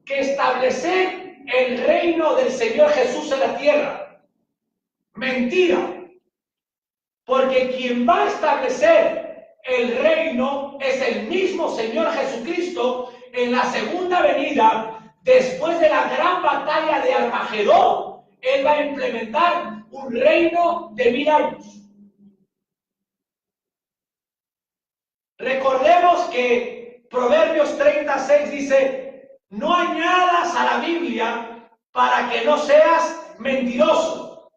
que establecer el reino del Señor Jesús en la tierra. Mentira. porque quien va a establecer el reino es el mismo Señor Jesucristo en la segunda venida, después de la gran batalla de Armagedón. Él va a implementar un reino de 1000 años. Recordemos que Proverbios 36 dice: no añadas a la Biblia para que no seas mentiroso.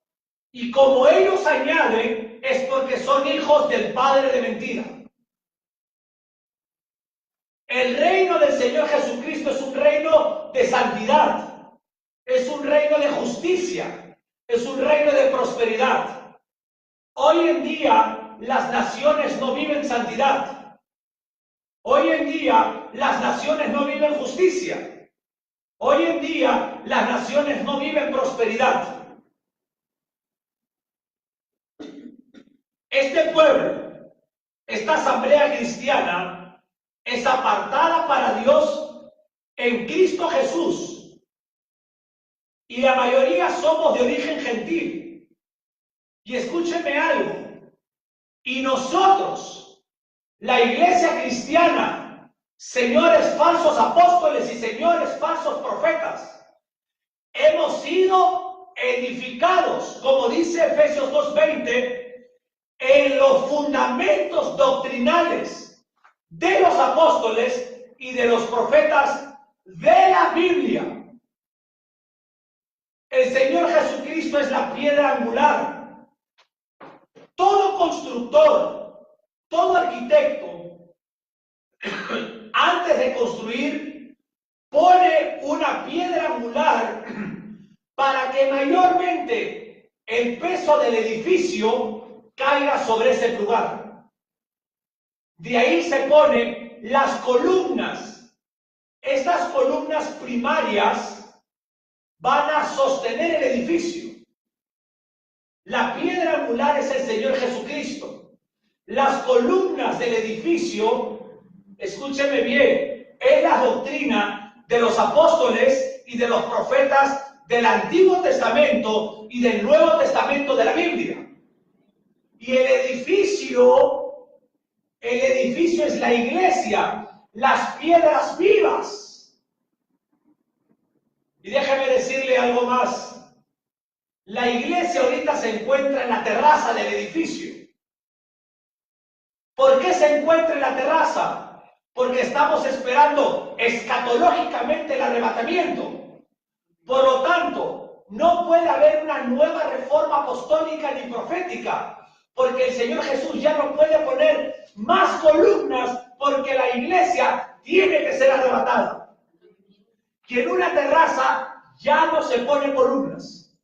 Y como ellos añaden, es porque son hijos del padre de mentira. El reino del Señor Jesucristo es un reino de santidad, es un reino de justicia, es un reino de prosperidad. Hoy en día las naciones no viven santidad. Hoy en día las naciones no viven justicia. Hoy en día las naciones no viven prosperidad. Este pueblo, esta asamblea cristiana, es apartada para Dios en Cristo Jesús. Y la mayoría somos de origen gentil. Y escúcheme algo. Y nosotros, la iglesia cristiana, señores falsos apóstoles y señores falsos profetas, hemos sido edificados, como dice Efesios 2:20, en los fundamentos doctrinales de los apóstoles y de los profetas de la Biblia. El Señor Jesucristo es la piedra angular. Todo constructor, todo arquitecto, antes de construir, pone una piedra angular para que mayormente el peso del edificio caiga sobre ese lugar. De ahí se ponen las columnas. Estas columnas primarias van a sostener el edificio. La piedra angular es el Señor Jesucristo. Las columnas del edificio, escúcheme bien, es la doctrina de los apóstoles y de los profetas del Antiguo Testamento y del Nuevo Testamento de la Biblia. Y el edificio es la iglesia, las piedras vivas. Y déjeme decirle algo más. La iglesia ahorita se encuentra en la terraza del edificio. ¿Por qué se encuentra en la terraza? Porque estamos esperando escatológicamente el arrebatamiento. Por lo tanto, no puede haber una nueva reforma apostólica ni profética, porque el Señor Jesús ya no puede poner más columnas, porque la iglesia tiene que ser arrebatada. Y en una terraza ya no se pone columnas.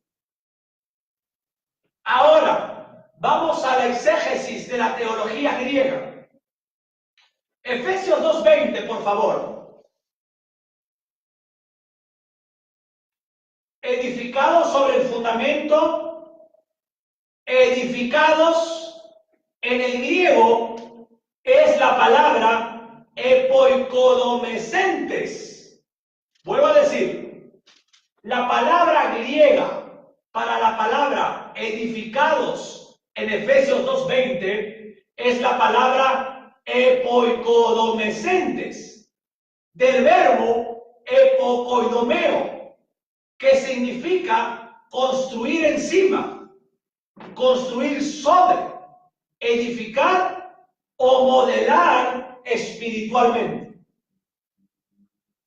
Ahora, vamos a la exégesis de la teología griega. Efesios 2:20, por favor. Edificados sobre el fundamento, edificados en el griego es la palabra epoikodomesentes. Vuelvo a decir, la palabra griega para la palabra edificados en Efesios 2:20 es la palabra epoikodomesentes, del verbo epokoidomeo, que significa construir encima, construir sobre, edificar o modelar espiritualmente.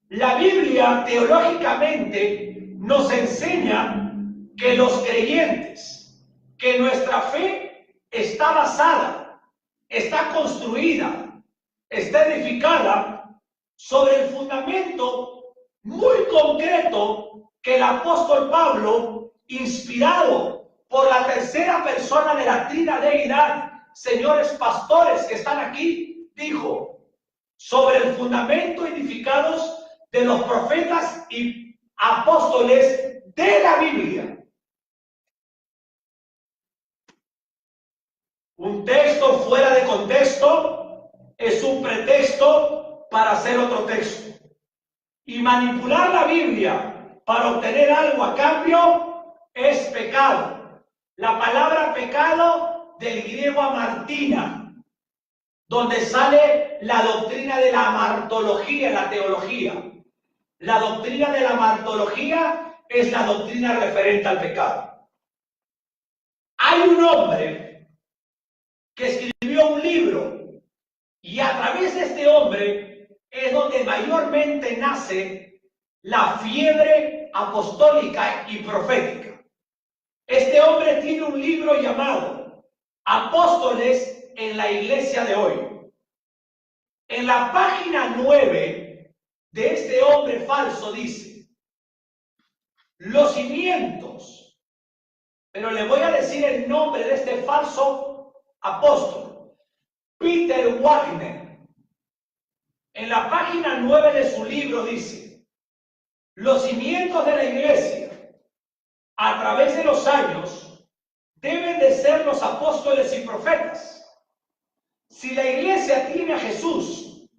La Biblia teológicamente nos enseña que los creyentes, que nuestra fe está basada, está construida, está edificada sobre el fundamento muy concreto que el apóstol Pablo, inspirado por la tercera persona de la Trinadeidad, señores pastores que están aquí, dijo: sobre el fundamento edificados de los profetas y apóstoles de la Biblia. Un texto fuera de contexto es un pretexto para hacer otro texto. Y manipular la Biblia para obtener algo a cambio es pecado. La palabra pecado del griego amartina, donde sale la doctrina de la amartología, la teología. La doctrina de la amartología es la doctrina referente al pecado. Hay un hombre que escribió un libro y a través de este hombre es donde mayormente nace la fiebre apostólica y profética. Este hombre tiene un libro llamado Apóstoles en la Iglesia de hoy. En la página 9 de este hombre falso dice: los cimientos, pero le voy a decir el nombre de este falso apóstol, Peter Wagner. En la página 9 de su libro dice: los cimientos de la iglesia a través de los años deben de ser los apóstoles y profetas. Si la iglesia tiene a Jesús,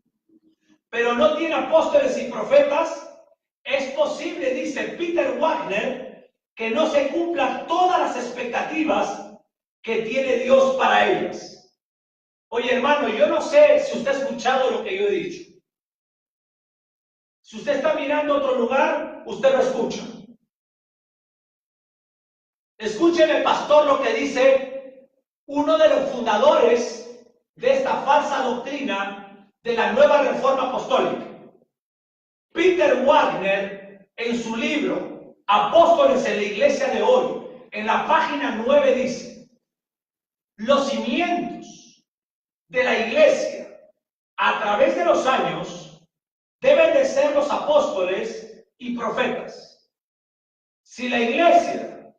pero no tiene apóstoles y profetas, es posible, dice Peter Wagner, que no se cumplan todas las expectativas que tiene Dios para ellas. Oye, hermano, yo no sé si usted ha escuchado lo que yo he dicho. Si usted está mirando a otro lugar, usted lo escucha. Escúcheme, pastor, lo que dice uno de los fundadores de esta falsa doctrina de la nueva reforma apostólica. Peter Wagner, en su libro Apóstoles en la Iglesia de hoy, en la página 9 dice: los cimientos de la iglesia a través de los años deben de ser los apóstoles y profetas. Si la iglesia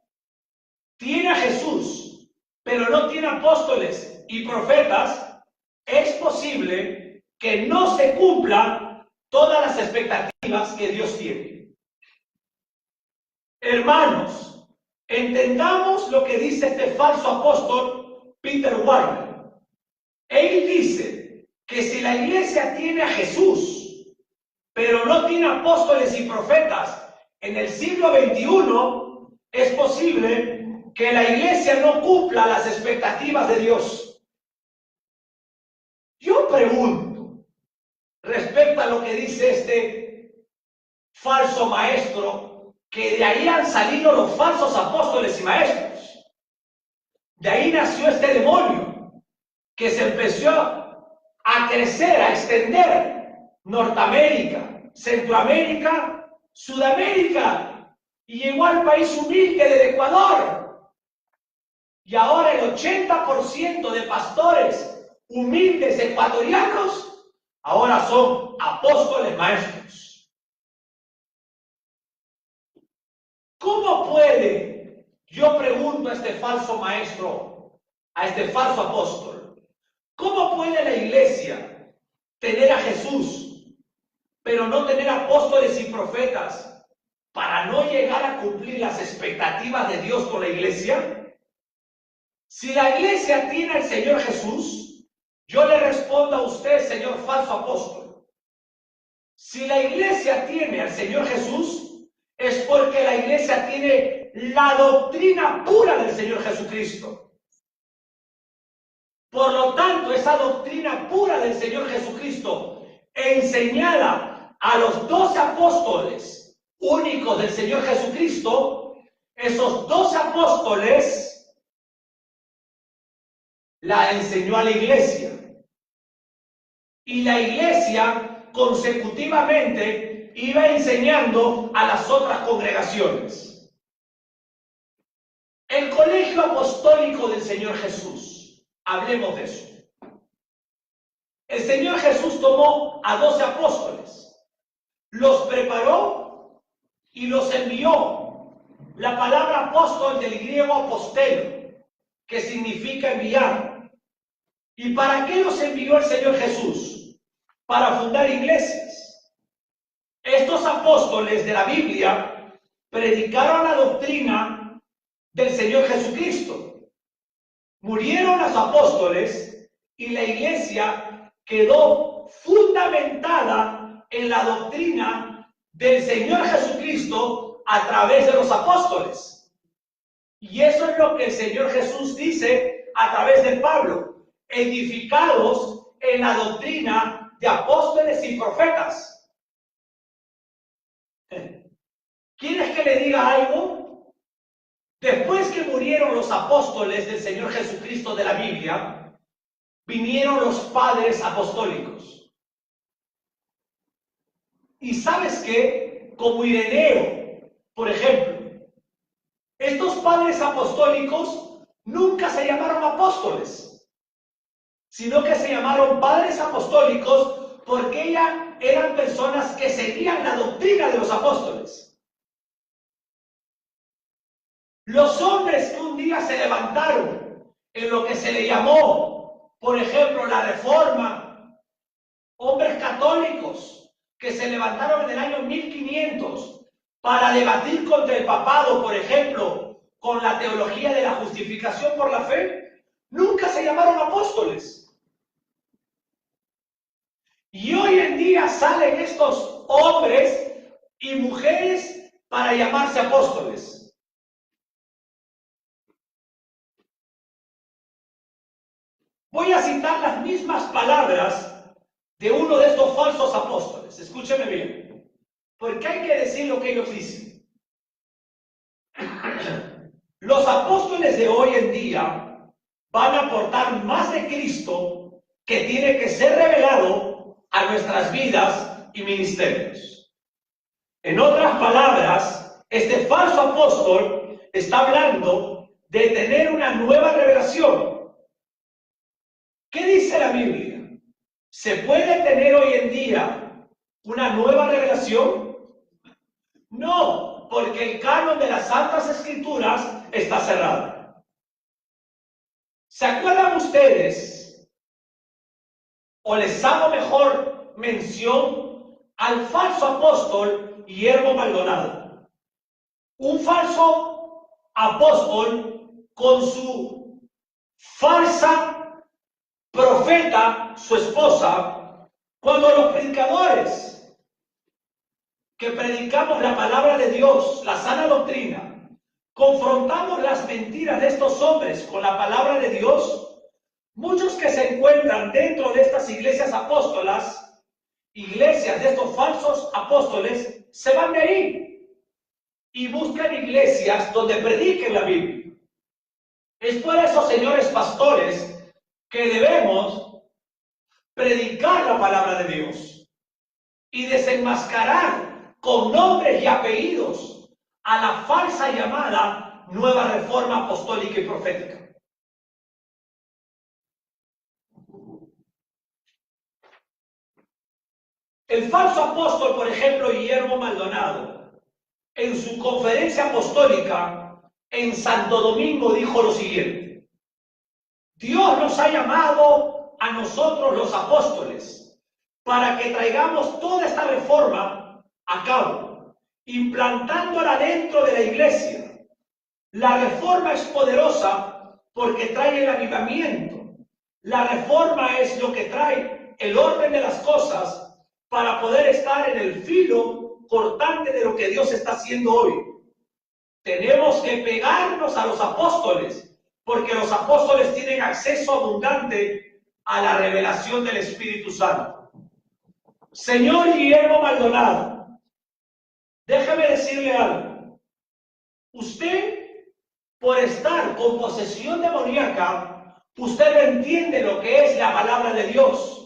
tiene a Jesús, pero no tiene apóstoles y profetas, es posible que no se cumplan todas las expectativas que Dios tiene. Hermanos, entendamos lo que dice este falso apóstol Peter Wagner. Él dice que si la iglesia tiene a Jesús, pero no tiene apóstoles y profetas en el siglo XXI, es posible que la iglesia no cumpla las expectativas de Dios. Yo pregunto, respecto a lo que dice este falso maestro, que de ahí han salido los falsos apóstoles y maestros. De ahí nació este demonio, que se empezó a crecer, a extender Norteamérica, Centroamérica, Sudamérica, y llegó al país humilde del Ecuador. Y ahora el 80% de pastores humildes ecuatorianos ahora son apóstoles maestros. ¿Cómo puede, yo pregunto a este falso maestro, a este falso apóstol, cómo puede la iglesia tener a Jesús, pero no tener apóstoles y profetas para no llegar a cumplir las expectativas de Dios con la iglesia? Si la iglesia tiene al Señor Jesús, yo le respondo a usted, señor falso apóstol, si la iglesia tiene al Señor Jesús, es porque la iglesia tiene la doctrina pura del Señor Jesucristo. Por lo tanto, esa doctrina pura del Señor Jesucristo, enseñada a los 12 apóstoles únicos del Señor Jesucristo, esos 12 apóstoles la enseñó a la iglesia. Y la iglesia consecutivamente iba enseñando a las otras congregaciones. El colegio apostólico del Señor Jesús, hablemos de eso. El Señor Jesús tomó a 12 apóstoles, los preparó y los envió. La palabra apóstol del griego apostelo, que significa enviar. ¿Y para qué los envió el Señor Jesús? Para fundar iglesias. Estos apóstoles de la Biblia predicaron la doctrina del Señor Jesucristo. Murieron los apóstoles y la iglesia quedó fundamentada en la doctrina del Señor Jesucristo a través de los apóstoles. Y eso es lo que el Señor Jesús dice a través de Pablo, edificados en la doctrina de apóstoles y profetas. ¿Quieres que le diga algo? Después que murieron los apóstoles del Señor Jesucristo de la Biblia, vinieron los padres apostólicos. Y ¿sabes qué? Como Ireneo, por ejemplo, estos padres apostólicos nunca se llamaron apóstoles, sino que se llamaron padres apostólicos porque eran personas que seguían la doctrina de los apóstoles. Los hombres que un día se levantaron en lo que se le llamó, por ejemplo, la Reforma, hombres católicos que se levantaron en el año 1500 para debatir contra el papado, por ejemplo, con la teología de la justificación por la fe, nunca se llamaron apóstoles. Y hoy en día salen estos hombres y mujeres para llamarse apóstoles. Voy a citar las mismas palabras de uno de estos falsos apóstoles. Escúcheme bien, porque hay que decir lo que ellos dicen. Los apóstoles de hoy en día van a aportar más de Cristo que tiene que ser revelado a nuestras vidas y ministerios. En otras palabras, este falso apóstol está hablando de tener una nueva revelación. ¿Qué dice la Biblia? ¿Se puede tener hoy en día una nueva revelación? No, porque el canon de las Santas Escrituras está cerrado. ¿Se acuerdan ustedes? O les hago mejor mención al falso apóstol Guillermo Maldonado. Un falso apóstol con su falsa profeta, su esposa, cuando los predicadores que predicamos la palabra de Dios, la sana doctrina, confrontamos las mentiras de estos hombres con la palabra de Dios, muchos que se encuentran dentro de estas iglesias apóstolas, iglesias de estos falsos apóstoles, se van de ahí y buscan iglesias donde prediquen la Biblia. Es por eso, señores pastores, que debemos predicar la palabra de Dios y desenmascarar con nombres y apellidos a la falsa llamada Nueva Reforma Apostólica y Profética. El falso apóstol, por ejemplo, Guillermo Maldonado, en su conferencia apostólica en Santo Domingo dijo lo siguiente: Dios nos ha llamado a nosotros los apóstoles para que traigamos toda esta reforma a cabo, implantándola dentro de la iglesia. La reforma es poderosa porque trae el avivamiento. La reforma es lo que trae el orden de las cosas para poder estar en el filo cortante de lo que Dios está haciendo hoy. Tenemos que pegarnos a los apóstoles, porque los apóstoles tienen acceso abundante a la revelación del Espíritu Santo. Señor Guillermo Maldonado, déjeme decirle algo. Usted, por estar con posesión demoníaca, usted no entiende lo que es la palabra de Dios.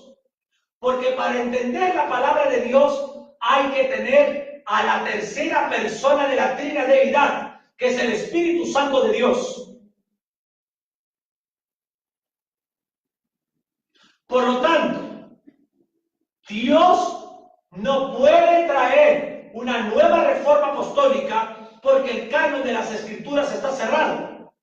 Porque para entender la palabra de Dios hay que tener a la tercera persona de la Trinidad, que es el Espíritu Santo de Dios. Por lo tanto, Dios no puede traer una nueva reforma apostólica porque el canon de las Escrituras está cerrado.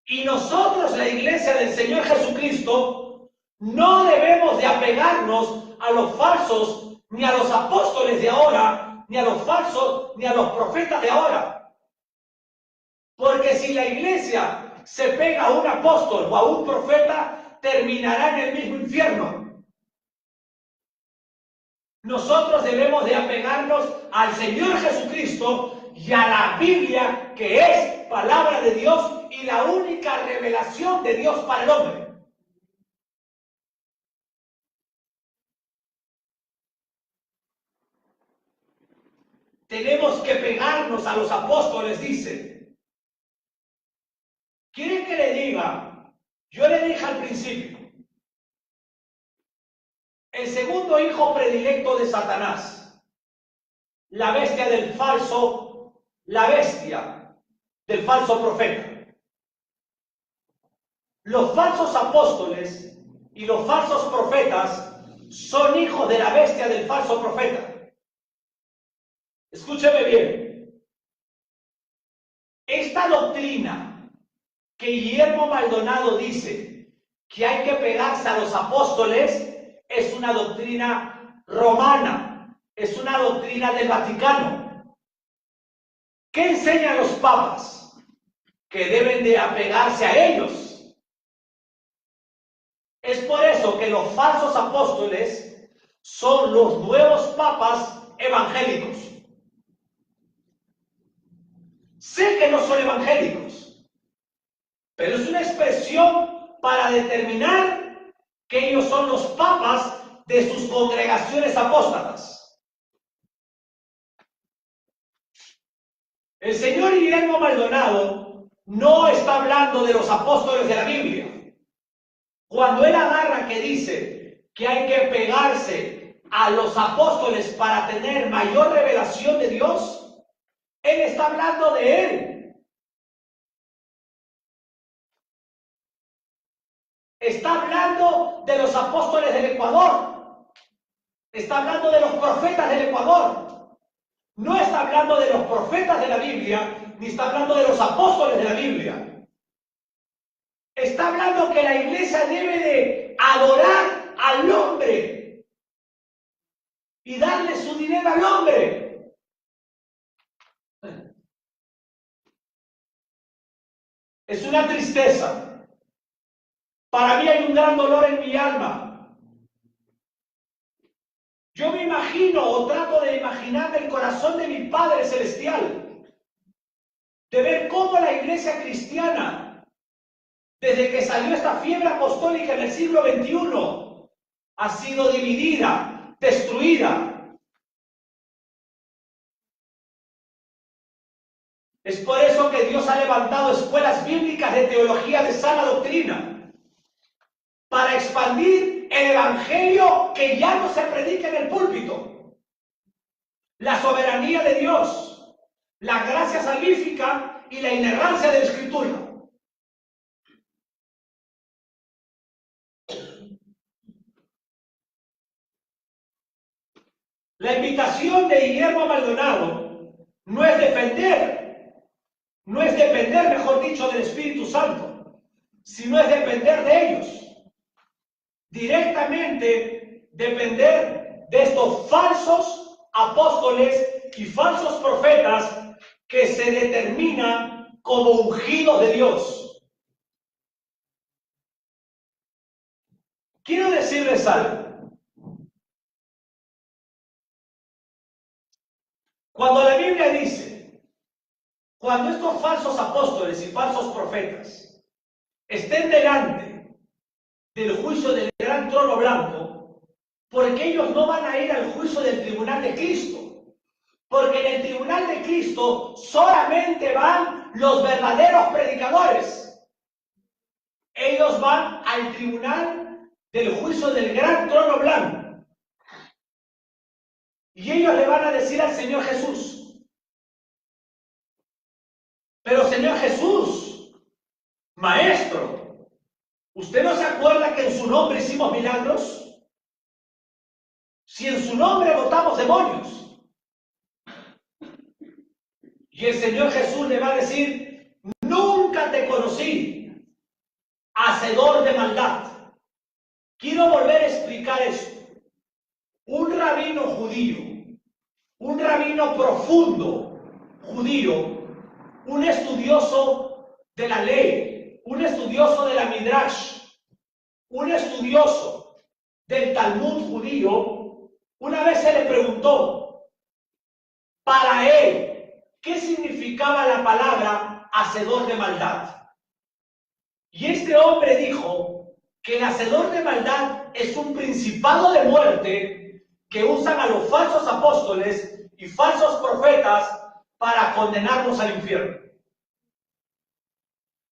Y nosotros, la Iglesia del Señor Jesucristo, no debemos de apegarnos a los falsos, ni a los apóstoles de ahora, ni a los falsos, ni a los profetas de ahora. Porque si la Iglesia se pega a un apóstol o a un profeta, terminará en el mismo infierno. Nosotros debemos de apegarnos al Señor Jesucristo y a la Biblia, que es palabra de Dios y la única revelación de Dios para el hombre. Tenemos que pegarnos a los apóstoles, dice. ¿Quiere que le diga? Yo le dije al principio, el segundo hijo predilecto de Satanás, la bestia del falso profeta. Los falsos apóstoles y los falsos profetas son hijos de la bestia del falso profeta. Escúcheme bien. Esta doctrina que Guillermo Maldonado dice que hay que pegarse a los apóstoles es una doctrina romana, es una doctrina del Vaticano. ¿Qué enseñan los papas? Que deben de apegarse a ellos. Es por eso que los falsos apóstoles son los nuevos papas evangélicos. Sé que no son evangélicos, pero es una expresión para determinar que ellos son los papas de sus congregaciones apóstatas. El señor Guillermo Maldonado no está hablando de los apóstoles de la Biblia. Cuando él agarra que dice que hay que pegarse a los apóstoles para tener mayor revelación de Dios, él está hablando de él. Está hablando de los apóstoles del Ecuador. Está hablando de los profetas del Ecuador. No está hablando de los profetas de la Biblia, ni está hablando de los apóstoles de la Biblia. Está hablando que la iglesia debe de adorar al hombre y darle su dinero al hombre. Es una tristeza. Para mí hay un gran dolor en mi alma. Yo me imagino o trato de imaginar el corazón de mi Padre Celestial, de ver cómo la iglesia cristiana, desde que salió esta fiebre apostólica en el siglo XXI, ha sido dividida, destruida. Es por eso que Dios ha levantado escuelas bíblicas de teología de sana doctrina, para expandir el evangelio que ya no se predica en el púlpito. La soberanía de Dios, la gracia salvífica y la inerrancia de la Escritura. La invitación de Guillermo Maldonado no es depender, mejor dicho, del Espíritu Santo, sino es depender de ellos. Directamente depender de estos falsos apóstoles y falsos profetas que se determinan como ungidos de Dios. Quiero decirles algo. Cuando la Biblia dice, cuando estos falsos apóstoles y falsos profetas estén delante del juicio del gran trono blanco, porque ellos no van a ir al juicio del tribunal de Cristo, porque en el tribunal de Cristo solamente van los verdaderos predicadores. Ellos van al tribunal del juicio del gran trono blanco, y ellos le van a decir al Señor Jesús: pero Señor Jesús, Maestro, ¿usted no se acuerda que en su nombre hicimos milagros? Si en su nombre botamos demonios. Y el Señor Jesús le va a decir: nunca te conocí, hacedor de maldad. Quiero volver a explicar esto. Un rabino judío, un rabino profundo judío, un estudioso de la ley, un estudioso de la Midrash, un estudioso del Talmud judío, una vez se le preguntó para él qué significaba la palabra hacedor de maldad. Y este hombre dijo que el hacedor de maldad es un principado de muerte que usan a los falsos apóstoles y falsos profetas para condenarnos al infierno.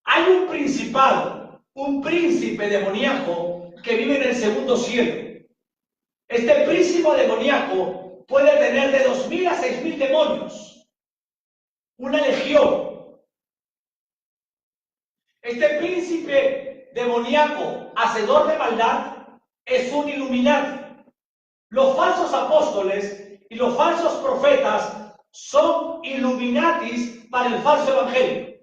Hay un principado, un príncipe demoníaco que vive en el segundo cielo. Este príncipe demoníaco puede tener de 2.000 a 6.000 demonios, una legión. Este príncipe demoníaco, hacedor de maldad, es un Illuminati. Los falsos apóstoles y los falsos profetas son Illuminatis para el falso evangelio.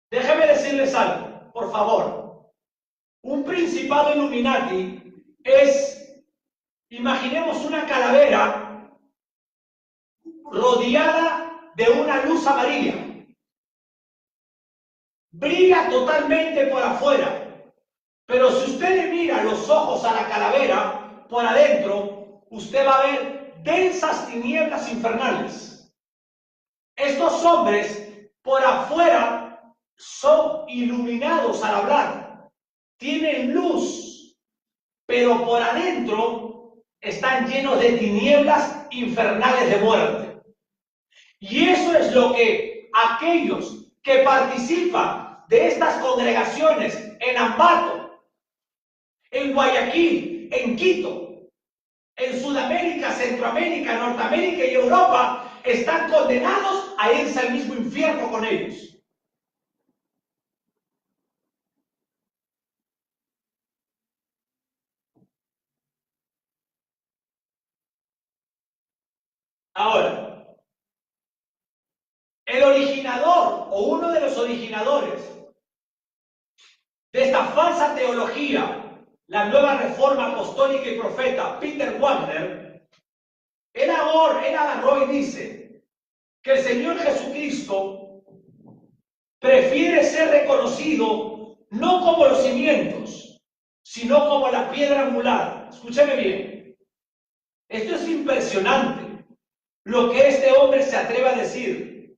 Déjeme decirles algo, por favor. Un principado Illuminati es, imaginemos una calavera rodeada de una luz amarilla. Brilla totalmente por afuera, pero si usted le mira los ojos a la calavera, por adentro, usted va a ver densas tinieblas infernales. Estos hombres, por afuera, son iluminados al hablar, tienen luz, pero por adentro están llenos de tinieblas infernales de muerte. Y eso es lo que aquellos que participan de estas congregaciones en Ambato, en Guayaquil, en Quito, en Sudamérica, Centroamérica, Norteamérica y Europa, están condenados a irse al mismo infierno con ellos. Ahora, el originador o uno de los originadores de esta falsa teología, la nueva reforma apostólica y profeta, Peter Wagner, él agarró y dice que el Señor Jesucristo prefiere ser reconocido no como los cimientos, sino como la piedra angular. Escúcheme bien. Esto es impresionante. Lo que este hombre se atreve a decir.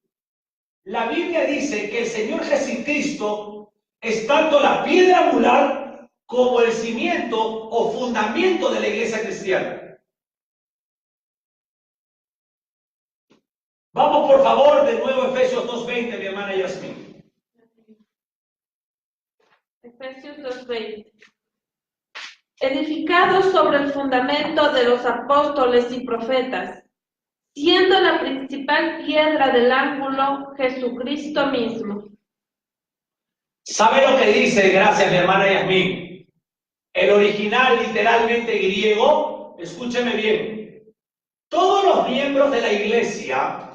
La Biblia dice que el Señor Jesucristo es tanto la piedra angular como el cimiento o fundamento de la iglesia cristiana. Vamos por favor de nuevo a Efesios 2:20, mi hermana Yasmín. Efesios 2:20. Edificados sobre el fundamento de los apóstoles y profetas, siendo la principal piedra del ángulo Jesucristo mismo. ¿Sabe lo que dice? Gracias, mi hermana Yasmín. El original literalmente griego, escúcheme bien. Todos los miembros de la iglesia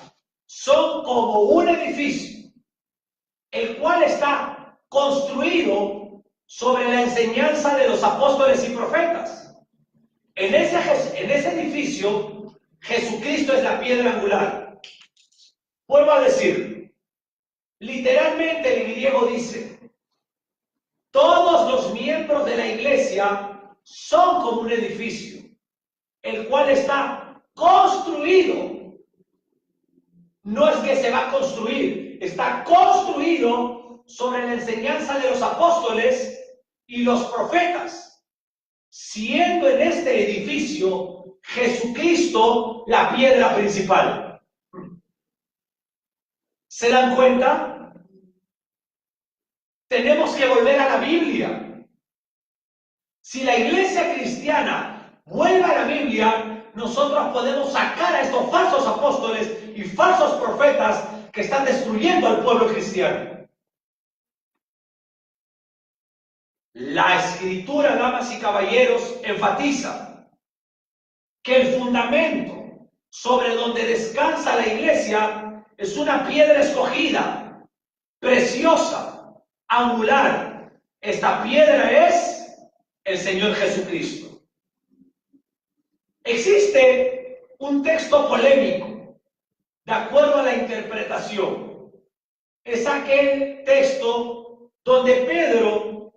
son como un edificio, el cual está construido sobre la enseñanza de los apóstoles y profetas. En ese edificio, Jesucristo es la piedra angular. Vuelvo a decir, literalmente el griego dice, todos los miembros de la iglesia son como un edificio, el cual está construido. No es que se va a construir, está construido sobre la enseñanza de los apóstoles y los profetas, siendo en este edificio Jesucristo la piedra principal. ¿Se dan cuenta? Tenemos que volver a la Biblia. Si la iglesia cristiana vuelve a la Biblia, nosotros podemos sacar a estos falsos apóstoles y falsos profetas que están destruyendo al pueblo cristiano. La Escritura, damas y caballeros, enfatiza que el fundamento sobre donde descansa la iglesia es una piedra escogida, preciosa, angular. Esta piedra es el Señor Jesucristo. Existe un texto polémico, de acuerdo a la interpretación. Es aquel texto donde Pedro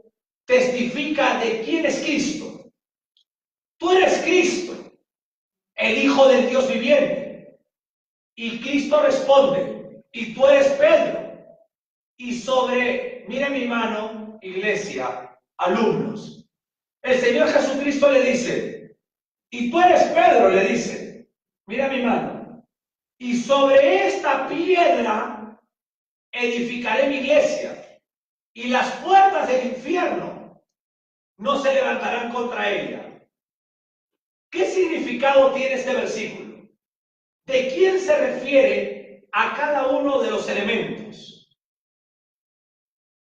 testifica de quién es Cristo. Tú eres Cristo, el Hijo del Dios viviente. Y Cristo responde, y tú eres Pedro, y sobre mire mi mano, iglesia, alumnos. El Señor Jesucristo le dice, y tú eres Pedro, le dice, mira mi mano, y sobre esta piedra edificaré mi iglesia, y las puertas del infierno no se levantarán contra ella. ¿Qué significado tiene este versículo? ¿De quién se refiere a cada uno de los elementos?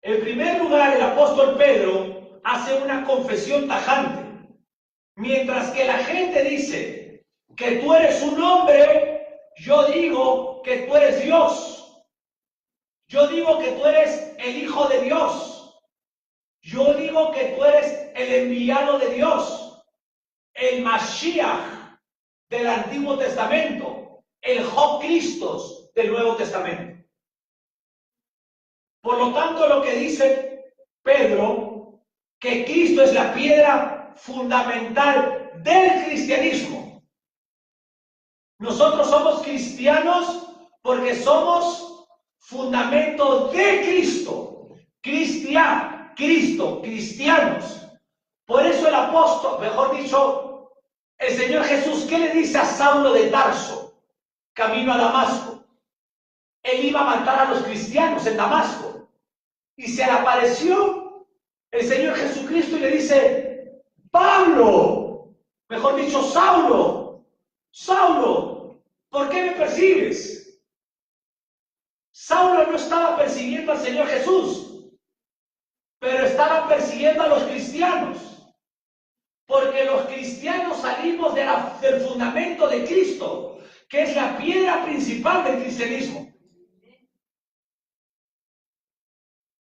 En primer lugar, el apóstol Pedro hace una confesión tajante. Mientras que la gente dice que tú eres un hombre, yo digo que tú eres Dios. Yo digo que tú eres el Hijo de Dios. Yo digo que tú eres el enviado de Dios. El Mashiach del Antiguo Testamento, el Job Cristos del Nuevo Testamento. Por lo tanto, lo que dice Pedro, que Cristo es la piedra fundamental del cristianismo. Nosotros somos cristianos porque somos fundamento de Cristo. Cristo, cristianos. Por eso el apóstol, mejor dicho, el Señor Jesús, ¿qué le dice a Saulo de Tarso, camino a Damasco? Él iba a matar a los cristianos en Damasco. Y se le apareció el Señor Jesucristo y le dice, Pablo, mejor dicho, Saulo, ¿por qué me persigues? Saulo no estaba persiguiendo al Señor Jesús, pero estaba persiguiendo a los cristianos. Porque los cristianos salimos del fundamento de Cristo, que es la piedra principal del cristianismo.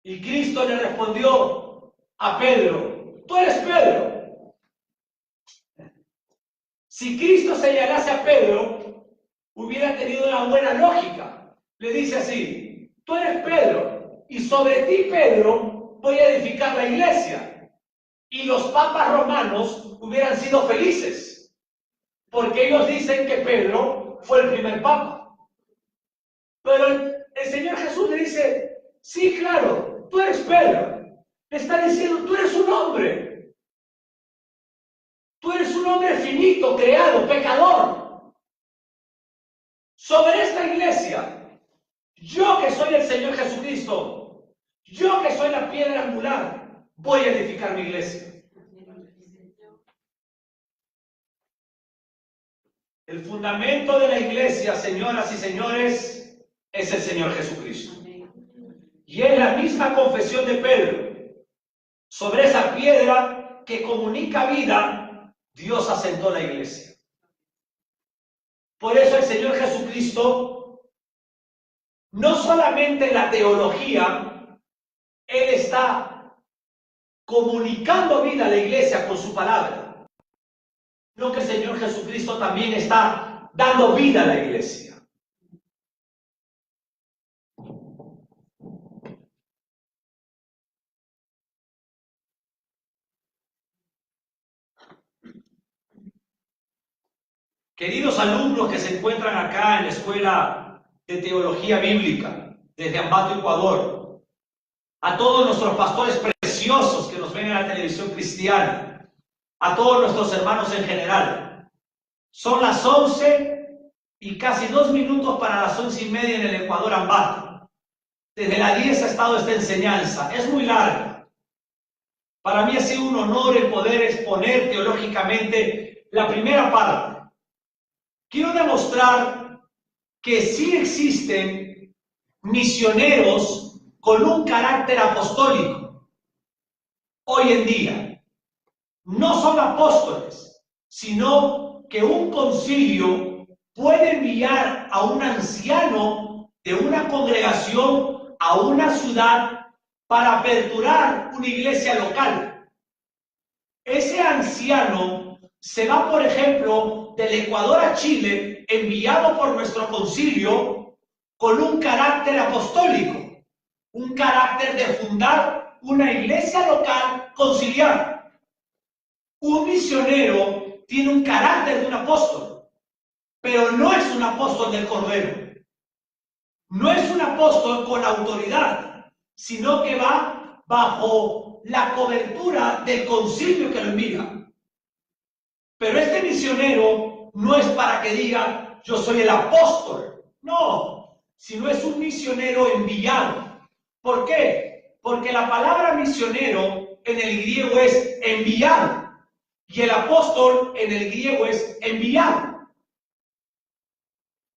Y Cristo le respondió a Pedro, tú eres Pedro. Si Cristo señalase a Pedro, hubiera tenido una buena lógica. Le dice así, tú eres Pedro, y sobre ti, Pedro, voy a edificar la iglesia. Y los papas romanos hubieran sido felices, porque ellos dicen que Pedro fue el primer papa. Pero el Señor Jesús le dice, sí, claro, tú eres Pedro. Le está diciendo, tú eres un hombre. Tú eres un hombre finito, creado, pecador. Sobre esta iglesia, yo que soy el Señor Jesucristo, yo que soy la piedra angular, voy a edificar mi iglesia. El fundamento de la iglesia, señoras y señores, es el Señor Jesucristo. Y es la misma confesión de Pedro. Sobre esa piedra que comunica vida, Dios asentó la iglesia. Por eso el Señor Jesucristo, no solamente en la teología, Él está comunicando vida a la iglesia con su palabra, sino que el Señor Jesucristo también está dando vida a la iglesia. Queridos alumnos que se encuentran acá en la Escuela de Teología Bíblica, desde Ambato, Ecuador, a todos nuestros pastores preciosos que nos ven en la televisión cristiana, a todos nuestros hermanos en general. Son las 11 y casi 2 minutos para las 11:30 en el Ecuador, Ambato. Desde la 10 ha estado esta enseñanza, es muy larga. Para mí ha sido un honor el poder exponer teológicamente la primera parte. Quiero demostrar que sí existen misioneros con un carácter apostólico. Hoy en día, no son apóstoles, sino que un concilio puede enviar a un anciano de una congregación a una ciudad para aperturar una iglesia local. Ese anciano se va, por ejemplo, del Ecuador a Chile, enviado por nuestro concilio, con un carácter apostólico, un carácter de fundar una iglesia local conciliar. Un misionero tiene un carácter de un apóstol, pero no es un apóstol del Cordero. No es un apóstol con autoridad, sino que va bajo la cobertura del concilio que lo envía. Pero este misionero no es para que diga, yo soy el apóstol. No, sino es un misionero enviado. ¿Por qué? Porque la palabra misionero en el griego es enviado y el apóstol en el griego es enviado.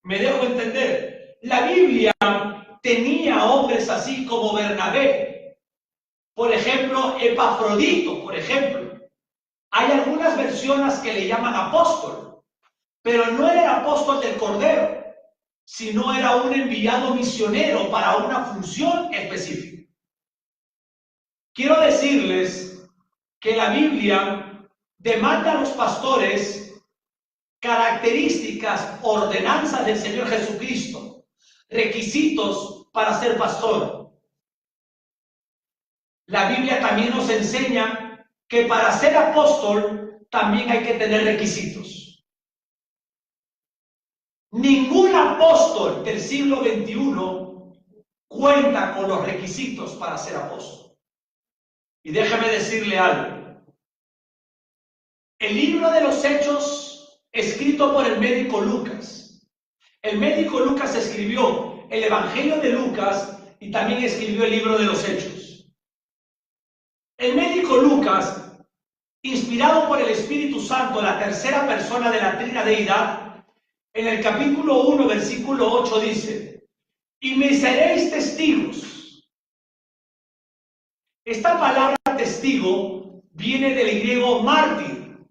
Me dejo entender. La Biblia tenía hombres así como Bernabé, por ejemplo, Epafrodito, por ejemplo. Hay algunas versiones que le llaman apóstol, pero no era el apóstol del Cordero, sino era un enviado misionero para una función específica. Quiero decirles que la Biblia demanda a los pastores características, ordenanzas del Señor Jesucristo, requisitos para ser pastor. La Biblia también nos enseña que para ser apóstol también hay que tener requisitos. Ningún apóstol del siglo XXI cuenta con los requisitos para ser apóstol. Y déjame decirle algo. El libro de los Hechos, escrito por el médico Lucas. El médico Lucas escribió el Evangelio de Lucas y también escribió el libro de los Hechos. El médico Lucas, inspirado por el Espíritu Santo, la tercera persona de la Trina Deidad, en el capítulo 1, versículo 8 dice, y me seréis testigos. Esta palabra testigo viene del griego mártir.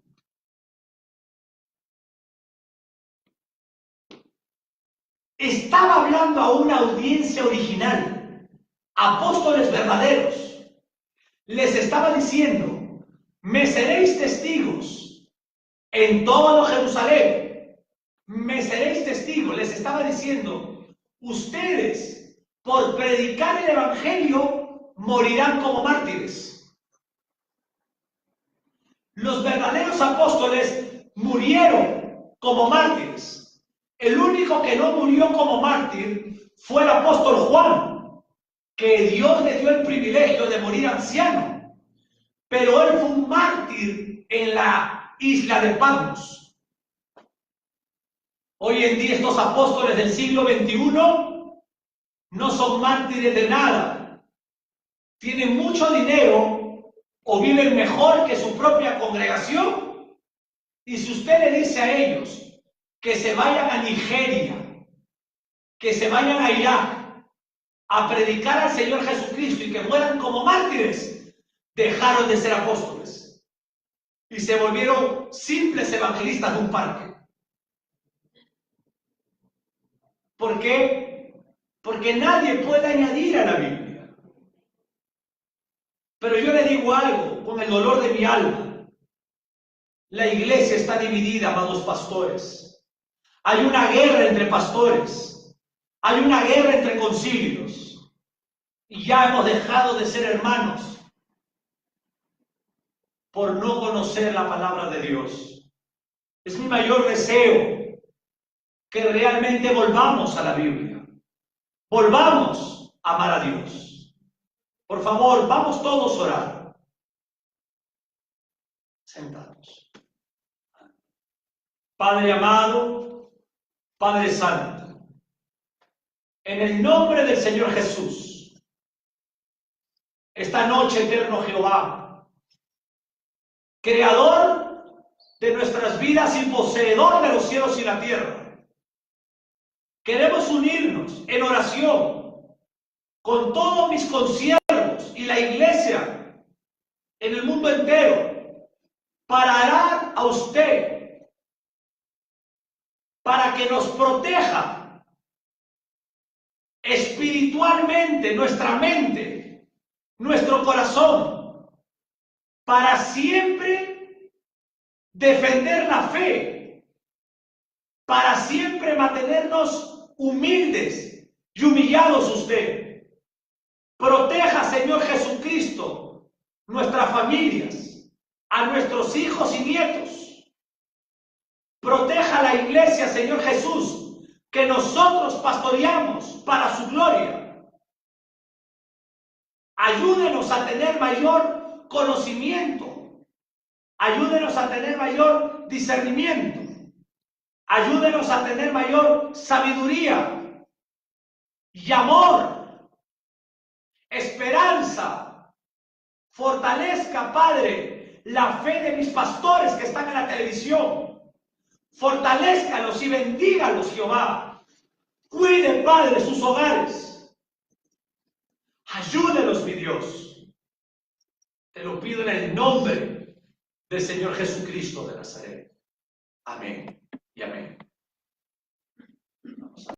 Estaba hablando a una audiencia original, apóstoles verdaderos. Les estaba diciendo, me seréis testigos en todo Jerusalén. Me seréis testigos. Les estaba diciendo, ustedes por predicar el Evangelio morirán como mártires. Los verdaderos apóstoles murieron como mártires. El único que no murió como mártir fue el apóstol Juan, que Dios le dio el privilegio de morir anciano, pero él fue un mártir en la isla de Patmos. Hoy en día estos apóstoles del siglo XXI no son mártires de nada, tienen mucho dinero o viven mejor que su propia congregación, y si usted le dice a ellos que se vayan a Nigeria, que se vayan a Irak, a predicar al Señor Jesucristo y que mueran como mártires, dejaron de ser apóstoles y se volvieron simples evangelistas de un parque. ¿Por qué? Porque nadie puede añadir a la Biblia. Pero yo le digo algo con el dolor de mi alma. La iglesia está dividida, amados pastores. Hay una guerra entre pastores. Hay una guerra entre concilios y ya hemos dejado de ser hermanos por no conocer la palabra de Dios. Es mi mayor deseo que realmente volvamos a la Biblia, volvamos a amar a Dios. Por favor, vamos todos a orar. Sentados. Padre amado, Padre santo, en el nombre del Señor Jesús, esta noche, eterno Jehová, creador de nuestras vidas y poseedor de los cielos y la tierra, queremos unirnos en oración con todos mis consiervos y la iglesia en el mundo entero para orar a usted, para que nos proteja espiritualmente nuestra mente, nuestro corazón, para siempre defender la fe, para siempre mantenernos humildes y humillados usted. Proteja, Señor Jesucristo, nuestras familias, a nuestros hijos y nietos. Proteja la iglesia, Señor Jesús, que nosotros pastoreamos para su gloria. Ayúdenos a tener mayor conocimiento. Ayúdenos a tener mayor discernimiento. Ayúdenos a tener mayor sabiduría y amor, esperanza. Fortalezca, Padre, la fe de mis pastores que están en la televisión. Fortalézcalos y bendígalos, Jehová. Cuide, Padre, sus hogares. Ayúdenos, mi Dios. Te lo pido en el nombre del Señor Jesucristo de Nazaret. Amén.